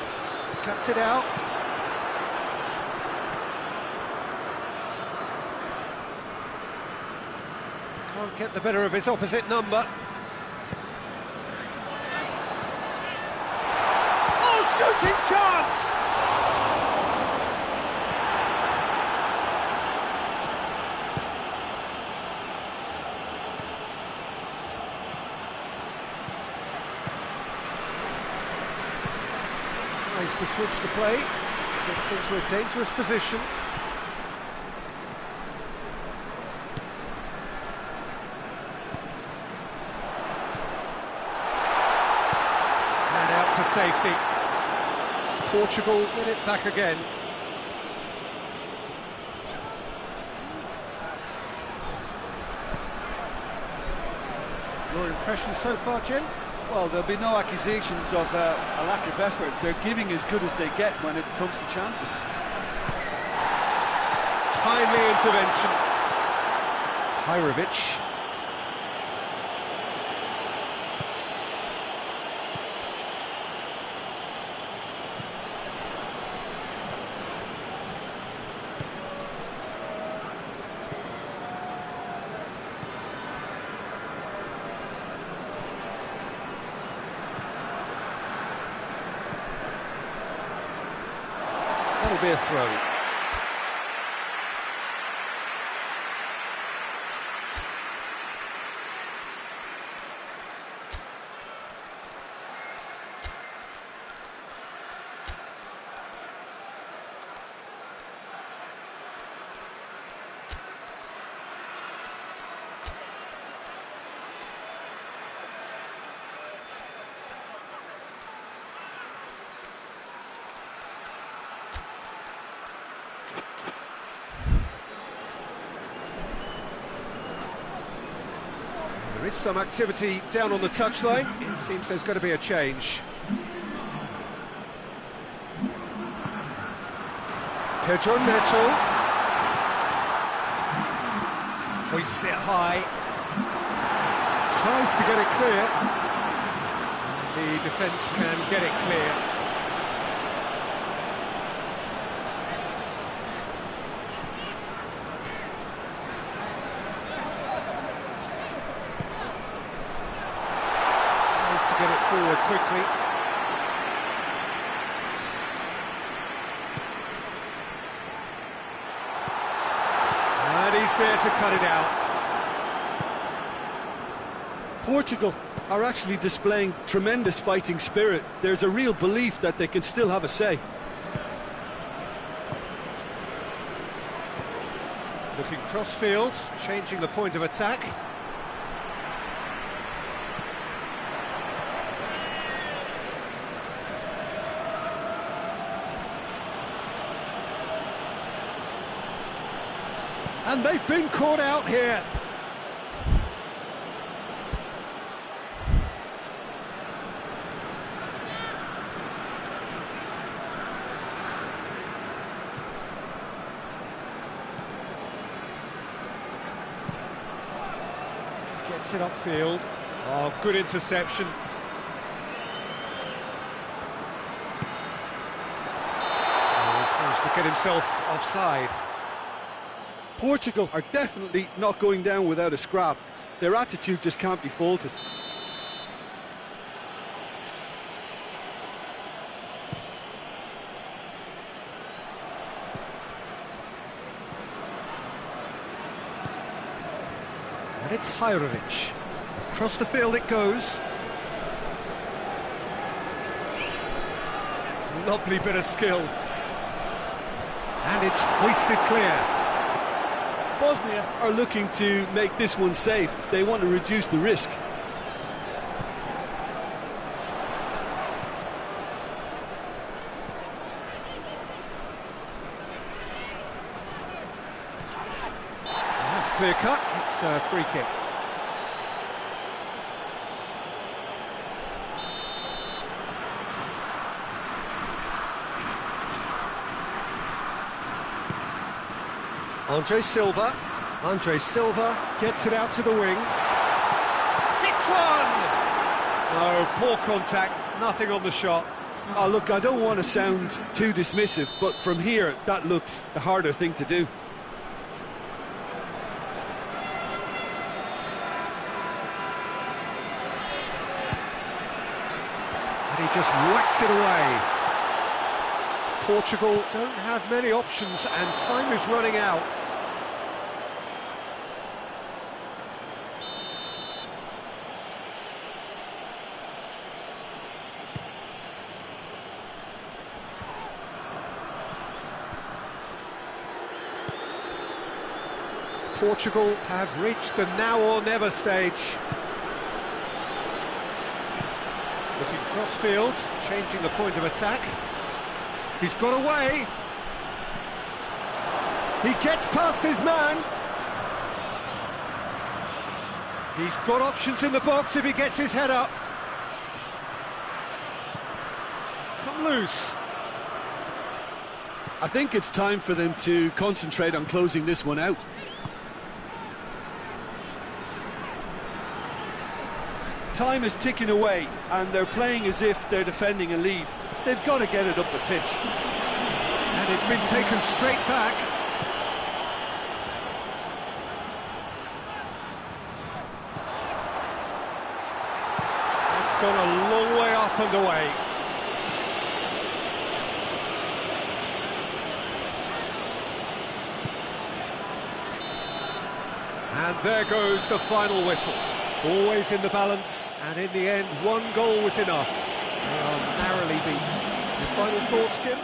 A: Cuts it out. Can't get the better of his opposite number. Oh, shooting chance! to switch the play, gets into a dangerous position. And out to safety. Portugal get it back again. Your impression so far, Jim?
B: Well, there'll be no accusations of a lack of effort. They're giving as good as they get when it comes to chances.
A: Timely intervention. Hirovic. That'll be a throw. There is some activity down on the touchline. It seems there's going to be a change. Pedro Neto. Hoists it high. Tries to get it clear. The defence can get it clear. Get it forward quickly. And he's there to cut it out.
B: Portugal are actually displaying tremendous fighting spirit. There's a real belief that they can still have a say.
A: Looking cross-field, changing the point of attack. And they've been caught out here. Gets it upfield. Oh, good interception. Oh, he's managed to get himself offside.
B: Portugal are definitely not going down without a scrap. Their attitude just can't be faulted.
A: And it's Hirovic. Across the field it goes. Lovely bit of skill. And it's hoisted clear.
B: Bosnia are looking to make this one safe. They want to reduce the risk.
A: And that's clear cut. It's a free kick. Andre Silva gets it out to the wing. Hits one! No, poor contact, nothing on the shot.
B: Oh, look, I don't want to sound too dismissive, but from here, that looked the harder thing to do.
A: And he just whacks it away. Portugal don't have many options and time is running out. Portugal have reached the now or never stage. Looking cross-field, changing the point of attack. He's got away. He gets past his man. He's got options in the box if he gets his head up. He's come loose.
B: I think it's time for them to concentrate on closing this one out. Time is ticking away, and they're playing as if they're defending a lead. They've got to get it up the pitch.
A: And it's been taken straight back. It's gone a long way up and away. And there goes the final whistle. Always in the balance, and in the end, one goal was enough. They are narrowly beaten. Your final thoughts, Jim?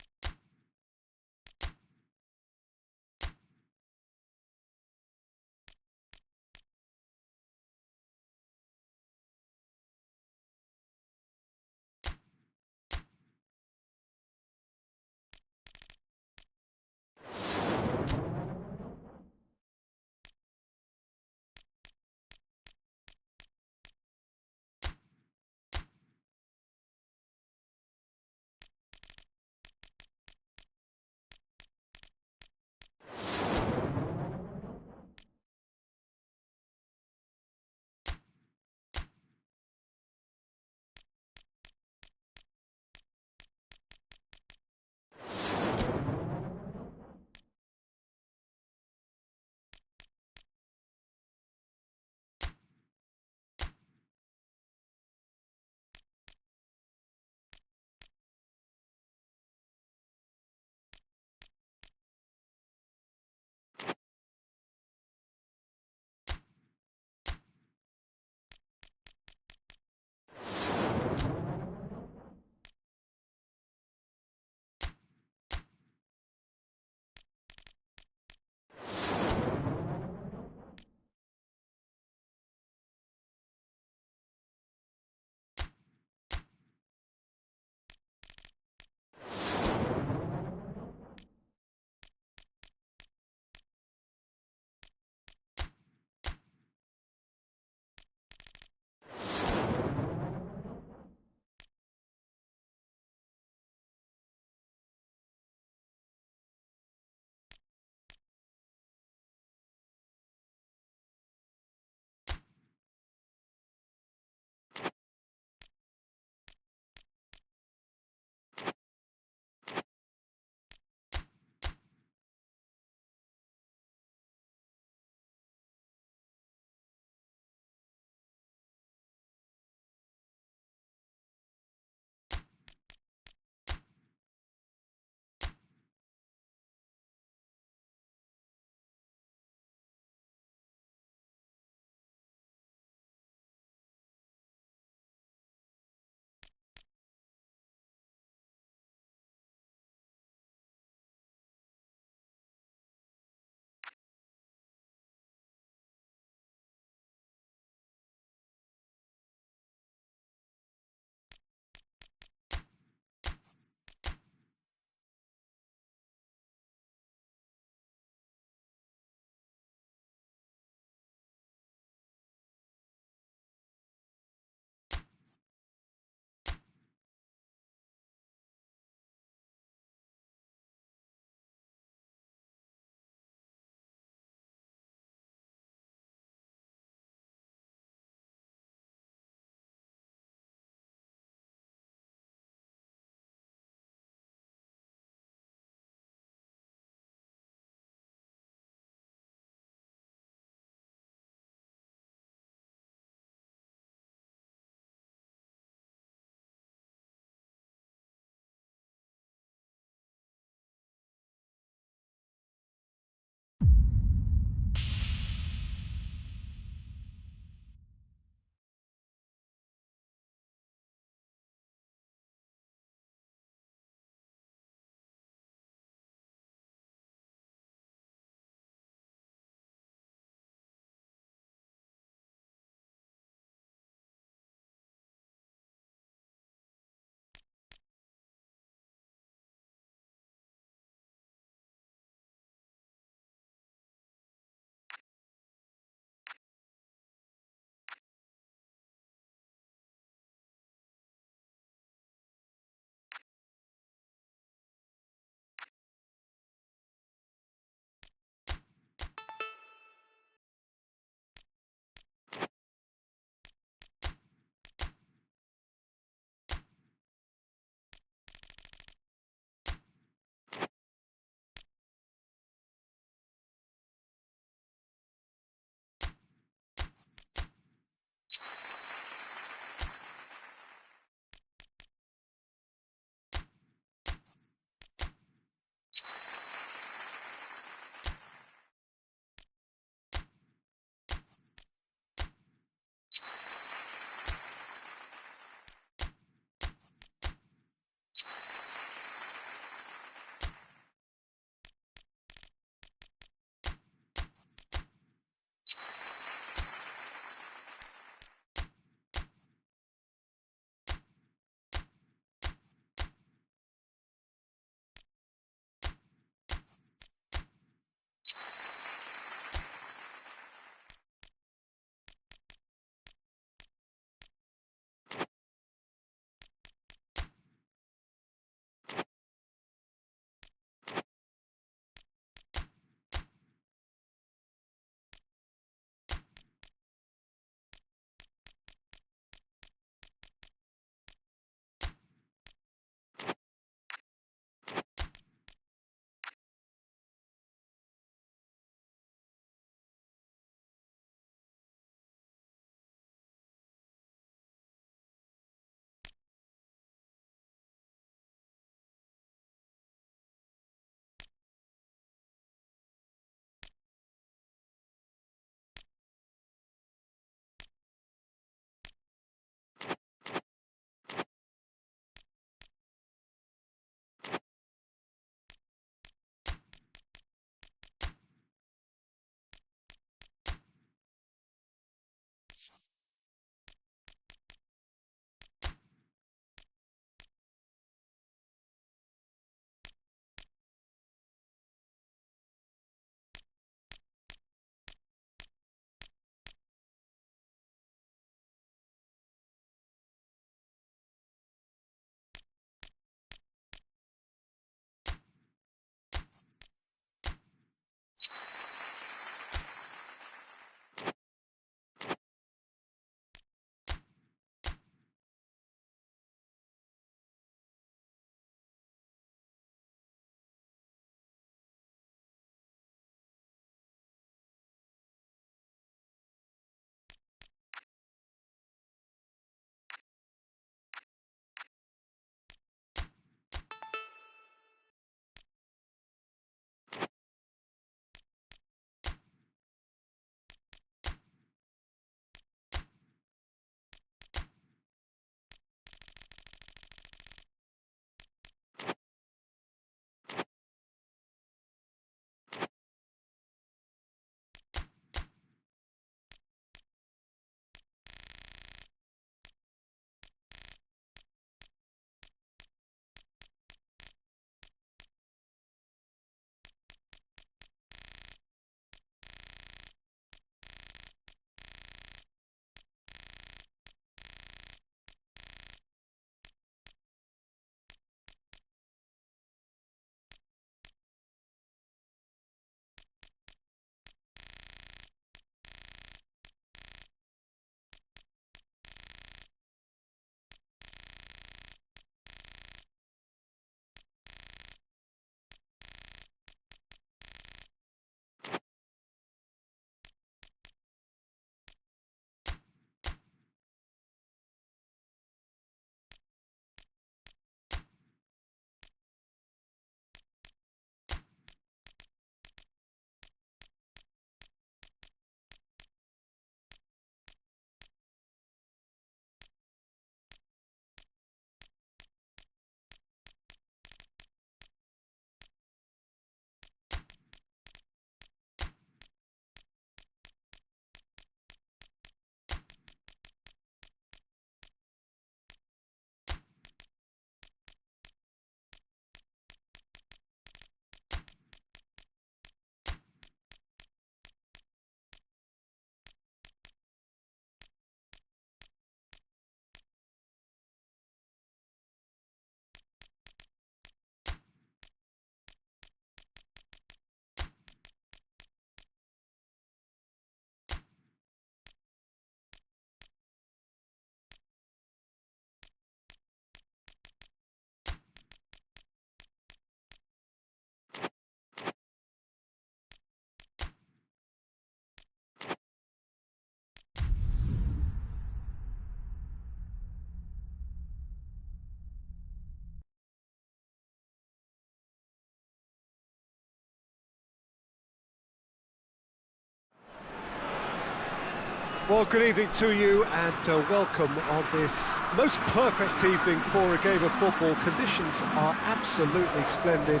A: Well, good evening to you and welcome on this most perfect evening for a game of football. Conditions are absolutely splendid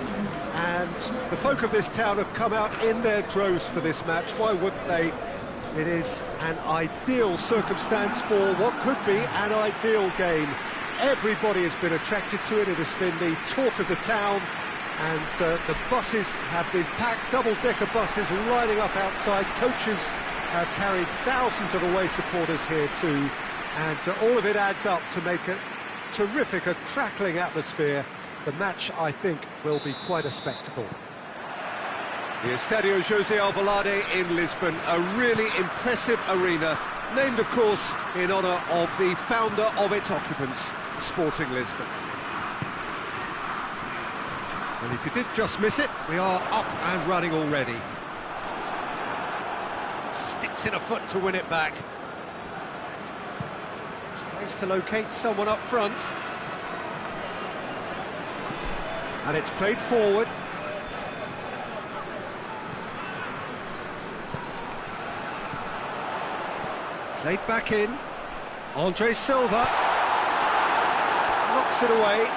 A: and the folk of this town have come out in their droves for this match. Why wouldn't they? It is an ideal circumstance for what could be an ideal game. Everybody has been attracted to it. It has been the talk of the town, and the buses have been packed, double-decker buses lining up outside. Coaches have carried thousands of away supporters here too, and all of it adds up to make a terrific, a crackling atmosphere. The match, I think, will be quite a spectacle. The Estadio José Alvalade in Lisbon, a really impressive arena, named, of course, in honour of the founder of its occupants, Sporting Lisbon. And if you did just miss it, we are up and running already. Sticks in a foot to win it back. Tries to locate someone up front. And it's played forward. Played back in. Andre Silva knocks it away.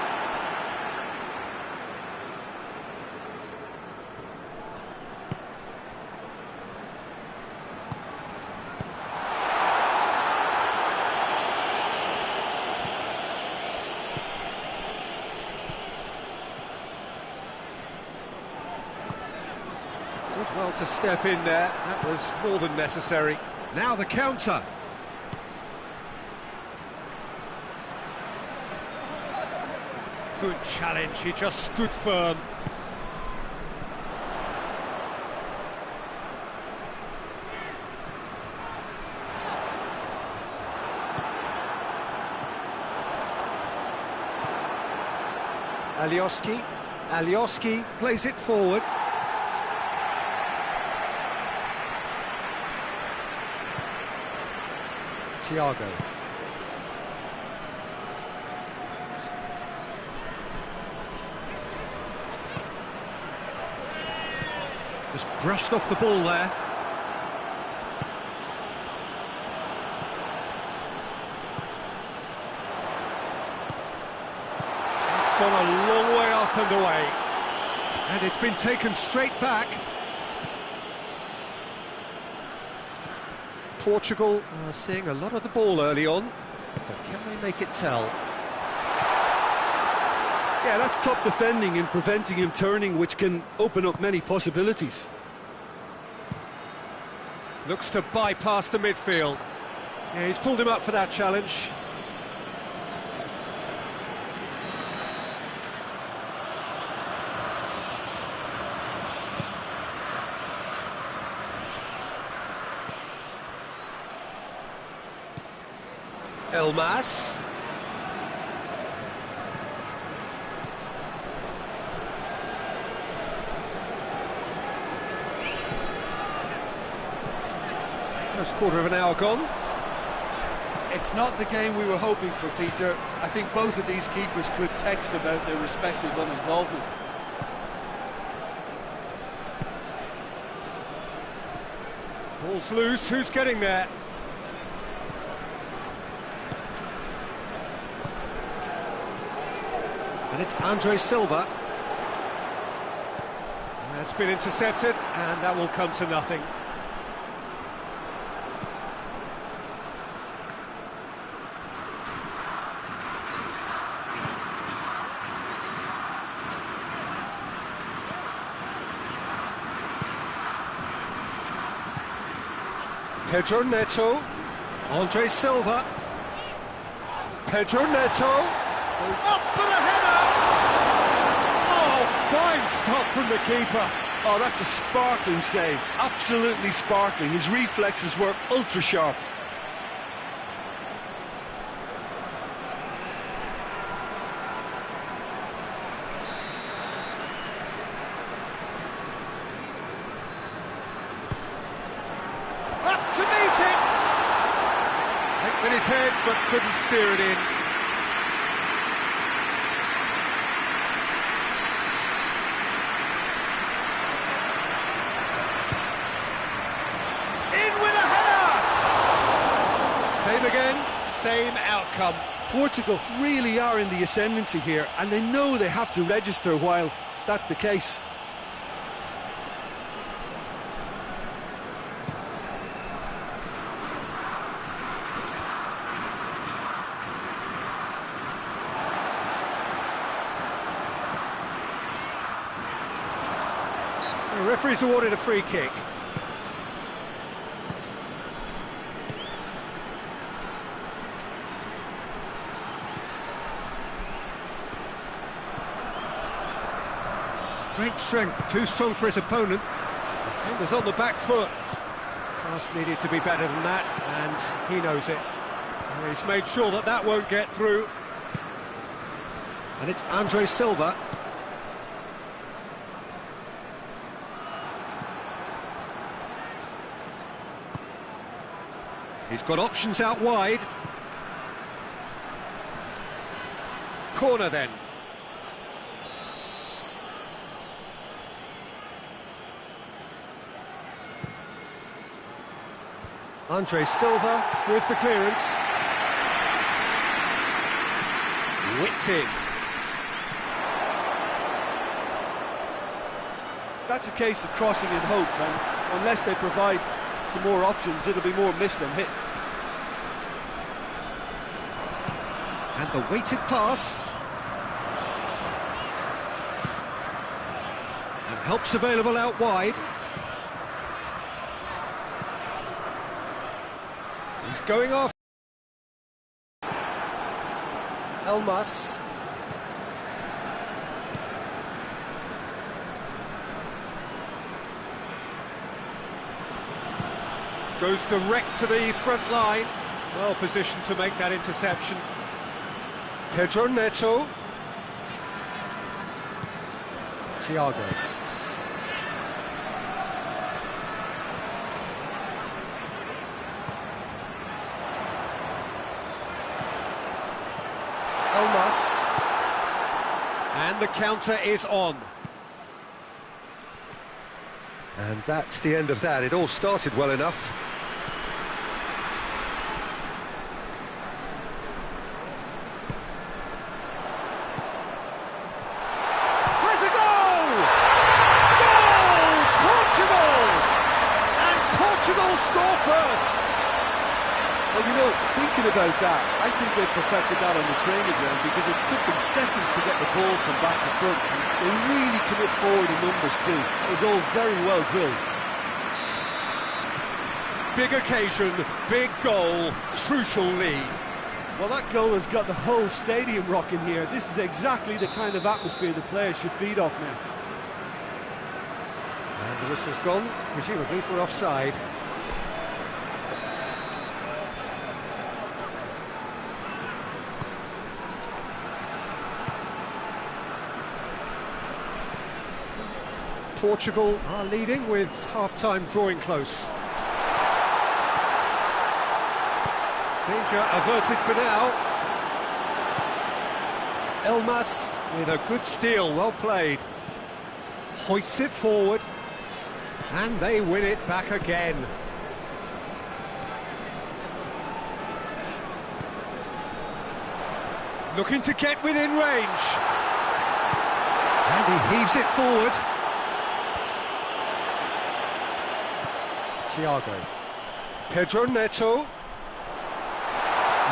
A: Did well to step in there. That was more than necessary. Now the counter. Good challenge, he just stood firm. Alioski plays it forward. Thiago. Just brushed off the ball there. It's gone a long way up and away. And it's been taken straight back. Portugal are seeing a lot of the ball early on, but can they make it tell?
B: Yeah, that's top defending and preventing him turning, which can open up many possibilities.
A: Looks to bypass the midfield. Yeah, he's pulled him up for that challenge. Elmas. First quarter of an hour gone.
B: It's not the game we were hoping for, Peter. I think both of these keepers could text about their respective involvement.
A: Ball's loose, who's getting there? And it's Andre Silva. That's been intercepted, and that will come to nothing. Pedro Neto, Andre Silva, Pedro Neto, up for the header! Oh, fine stop from the keeper.
B: Oh, that's a sparkling save, absolutely sparkling. His reflexes were ultra sharp.
A: To meet it! Hit with his head, but couldn't steer it in. In with a header! come.
B: Portugal really are in the ascendancy here, and they know they have to register while that's the case.
A: The referee's awarded a free kick. Great strength, too strong for his opponent. Defender's on the back foot. Pass needed to be better than that, and he knows it. And he's made sure that that won't get through. And it's Andre Silva. He's got options out wide. Corner then. Andre Silva with the clearance. Whipped in.
B: That's a case of crossing in hope, and unless they provide some more options, it'll be more miss than hit.
A: And the weighted pass. And help's available out wide. He's going off. Elmas. Goes direct to the front line. Well positioned to make that interception. Pedro Neto. Thiago. Elmas. And the counter is on. And that's the end of that. It all started well enough. Has a goal! Goal! Portugal! And Portugal score first!
B: Well, you know, thinking about that, I think they perfected that on the training ground because it took them seconds to get the ball from back to front. They really commit forward in numbers too. It was all very well drilled.
A: Big occasion, big goal, crucial lead.
B: Well, that goal has got the whole stadium rocking here. This is exactly the kind of atmosphere the players should feed off now.
A: And the whistle's gone, presumably for offside. Portugal are leading with half-time drawing close. Danger averted for now. Elmas with a good steal, well played. Hoists it forward. And they win it back again. Looking to get within range. And he heaves it forward. Thiago. Pedro Neto.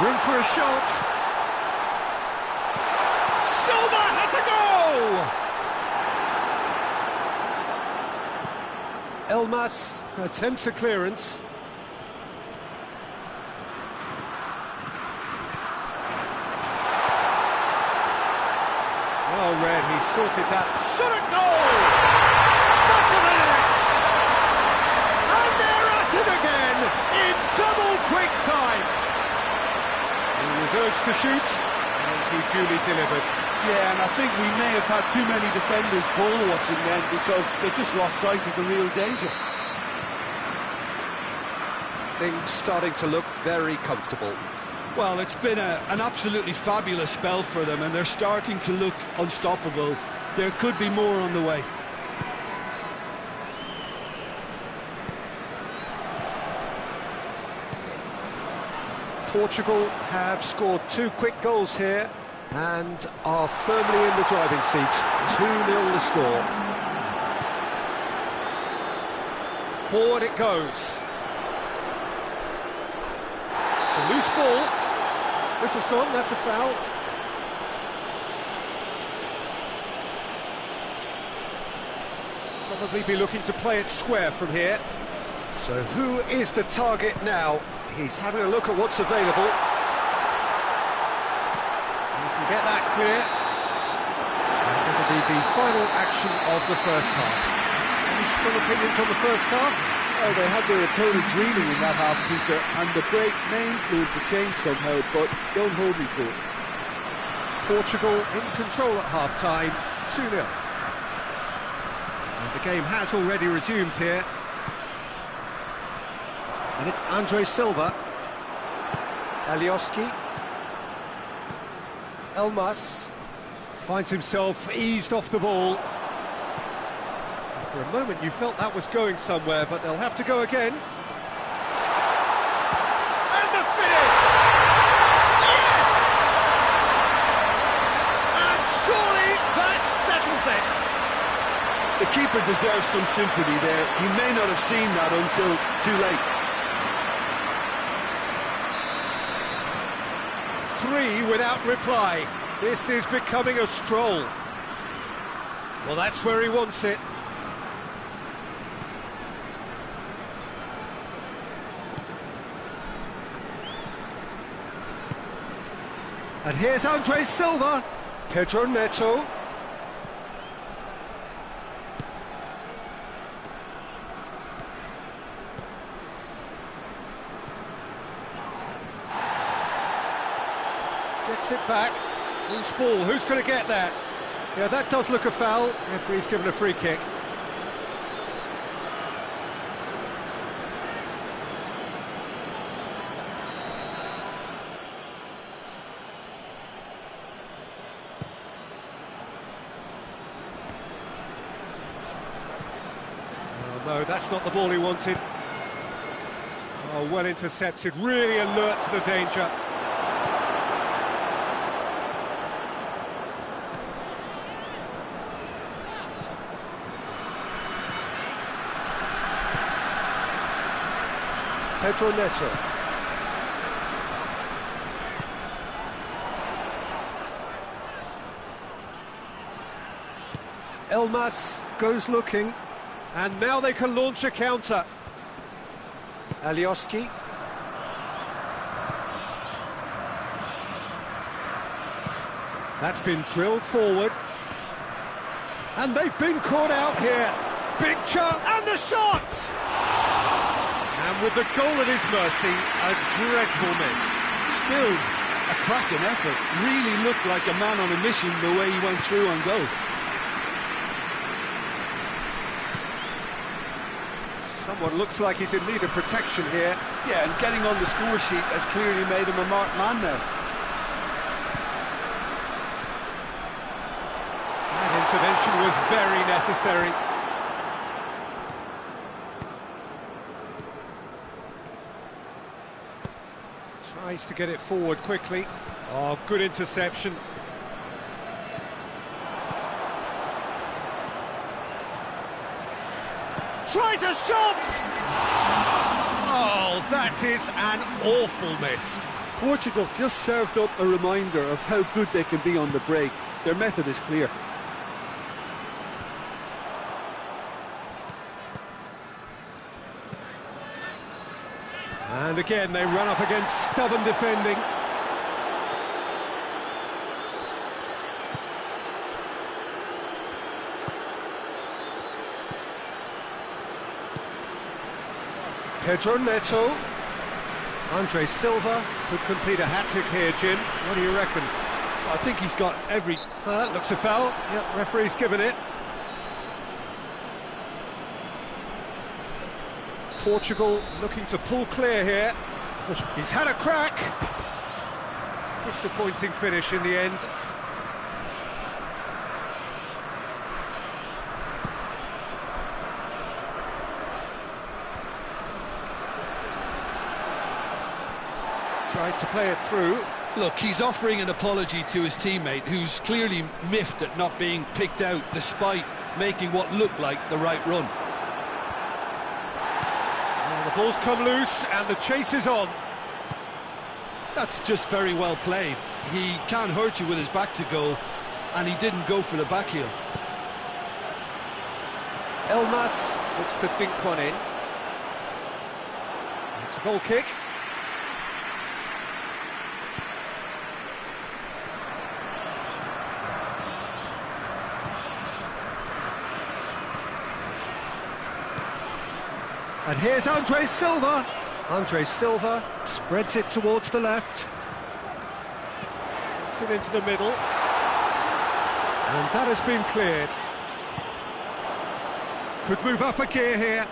A: Room for a shot. Silva has a goal! Elmas attempts a clearance. Well read, he sorted that. Shot at goal! Back of the net! And they're at it again in double quick time. He was urged to shoot, and he duly delivered.
B: Yeah, and I think we may have had too many defenders ball watching then because they just lost sight of the real danger.
A: Things starting to look very comfortable.
B: Well, it's been an absolutely fabulous spell for them, and they're starting to look unstoppable. There could be more on the way.
A: Portugal have scored 2 quick goals here and are firmly in the driving seat. 2-0 the score. Forward it goes. It's a loose ball. This has gone, that's a foul. Probably be looking to play it square from here. So who is the target now? He's having a look at what's available. You can get that clear. And that'll be the final action of the first half. Any strong opinions on the first half?
C: Well, they had their opponents reeling in that half, Peter, and the break may influence a change somehow, but don't hold me to it.
A: Portugal in control at half-time, 2-0. And the game has already resumed here. And it's Andre Silva. Alioski. Elmas finds himself eased off the ball. For a moment you felt that was going somewhere, but they'll have to go again. And the finish! Yes! And surely that settles it.
B: The keeper deserves some sympathy there. He may not have seen that until too late.
A: 3 without reply. This is becoming a stroll. Well, that's where he wants it. And here's Andre Silva. Pedro Neto. Gets it back. Loose ball. Who's going to get that? Yeah, that does look a foul. Referee's given a free kick. No, that's not the ball he wanted. Oh, well intercepted, really alert to the danger. Pedro Neto. Elmas goes looking. And now they can launch a counter. Alioski. That's been drilled forward. And they've been caught out here. Big chance, and the shot! And with the goal at his mercy, a dreadful miss.
B: Still a cracking effort. Really looked like a man on a mission the way he went through on goal.
A: Someone looks like he's in need of protection here.
B: Yeah, and getting on the score sheet has clearly made him a marked man now.
A: That intervention was very necessary. Tries to get it forward quickly. Oh, good interception. Tries a shot! Oh, that is an awful miss.
C: Portugal just served up a reminder of how good they can be on the break. Their method is clear.
A: And again, they run up against stubborn defending. Pedro Neto. Andre Silva could complete a hat-trick here, Jim. What do you reckon?
B: I think he's got every...
A: Looks a foul. Yep, referee's given it. Portugal looking to pull clear here. He's had a crack. Disappointing finish in the end. Tried to play it through.
B: Look, he's offering an apology to his teammate, who's clearly miffed at not being picked out despite making what looked like the right run.
A: And the ball's come loose and the chase is on.
B: That's just very well played. He can't hurt you with his back to goal, and he didn't go for the back heel.
A: Elmas looks to dink one in. It's a goal kick. And here's Andre Silva. Andre Silva spreads it towards the left. Gets it into the middle. And that has been cleared. Could move up a gear here.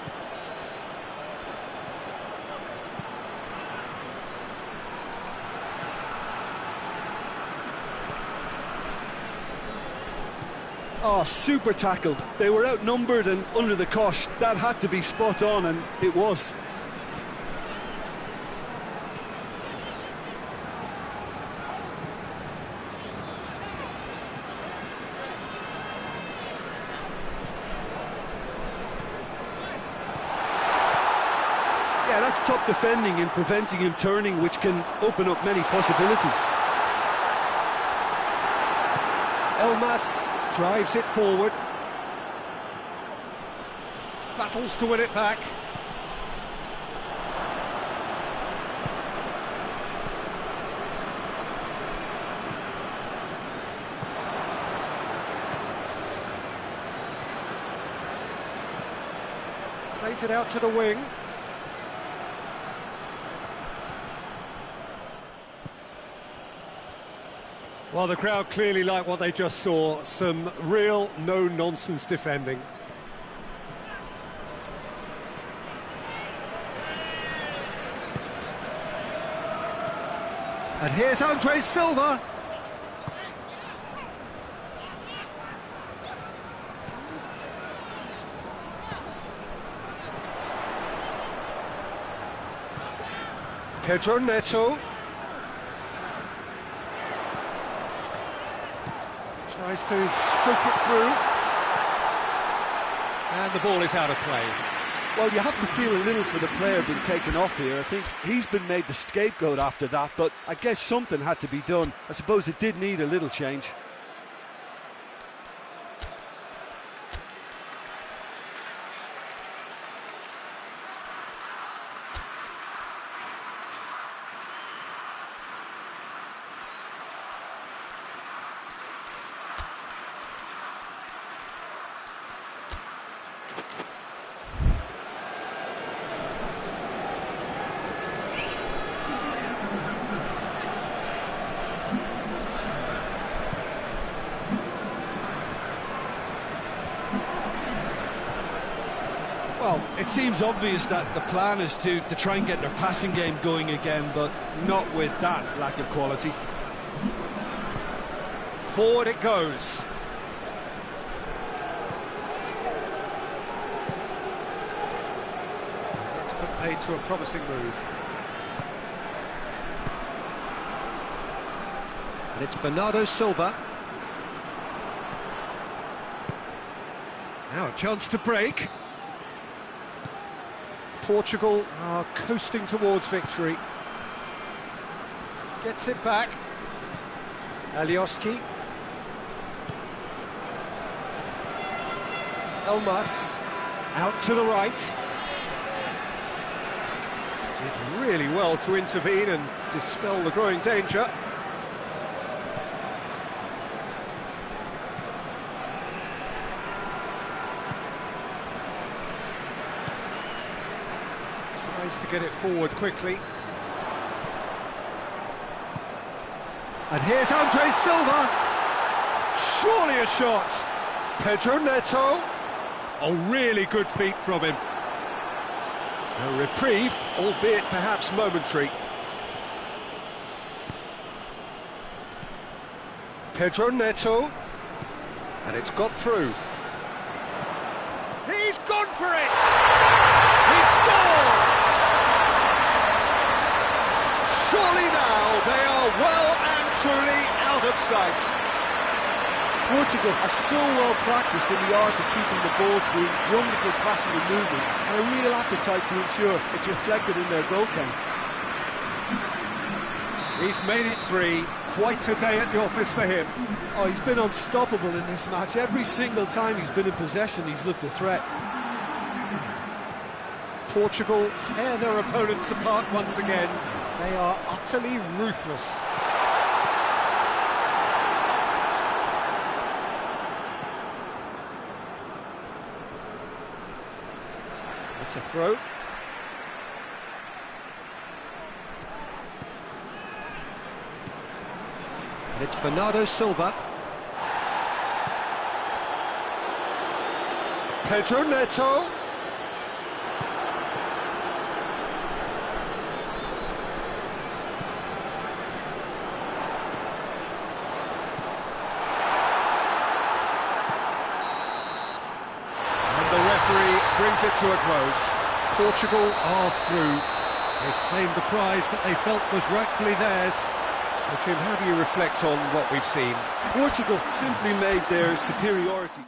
B: Oh, super tackle. They were outnumbered and under the cosh. That had to be spot on, and it was. Yeah, that's top defending and preventing him turning, which can open up many possibilities.
A: Elmas drives it forward. Battles to win it back. Plays it out to the wing. Well, the crowd clearly like what they just saw. Some real no-nonsense defending. And here's Andre Silva. Pedro Neto. Tries to stroke it through. And the ball is out of play.
C: Well, you have to feel a little for the player being taken off here. I think he's been made the scapegoat after that, but I guess something had to be done. I suppose it did need a little change.
B: Well, it seems obvious that the plan is to try and get their passing game going again, but not with that lack of quality.
A: Forward it goes. That's put paid to a promising move. And it's Bernardo Silva. Now a chance to break. Portugal are coasting towards victory. Gets it back. Alioski. Elmas out to the right. Did really well to intervene and dispel the growing danger. Tries to get it forward quickly. And here's Andre Silva. Surely a shot. Pedro Neto. A really good feat from him. A reprieve, albeit perhaps momentary. Pedro Neto. And it's got through. He's gone for it! He scored! surely now they are well and truly out of sight.
C: Portugal are so well practiced in the art of keeping the ball through, wonderful passing and movement, and a real appetite to ensure it's reflected in their goal count.
A: He's made it 3, quite a day at the office for him.
C: Oh, he's been unstoppable in this match. Every single time he's been in possession, he's looked a threat.
A: Portugal tear their opponents apart once again. They are utterly ruthless. It's a throw. And it's Bernardo Silva. Pedro Neto. The referee brings it to a close. Portugal are through. They've claimed the prize that they felt was rightfully theirs. So, Jim, how do you reflect on what we've seen?
C: Portugal simply made their superiority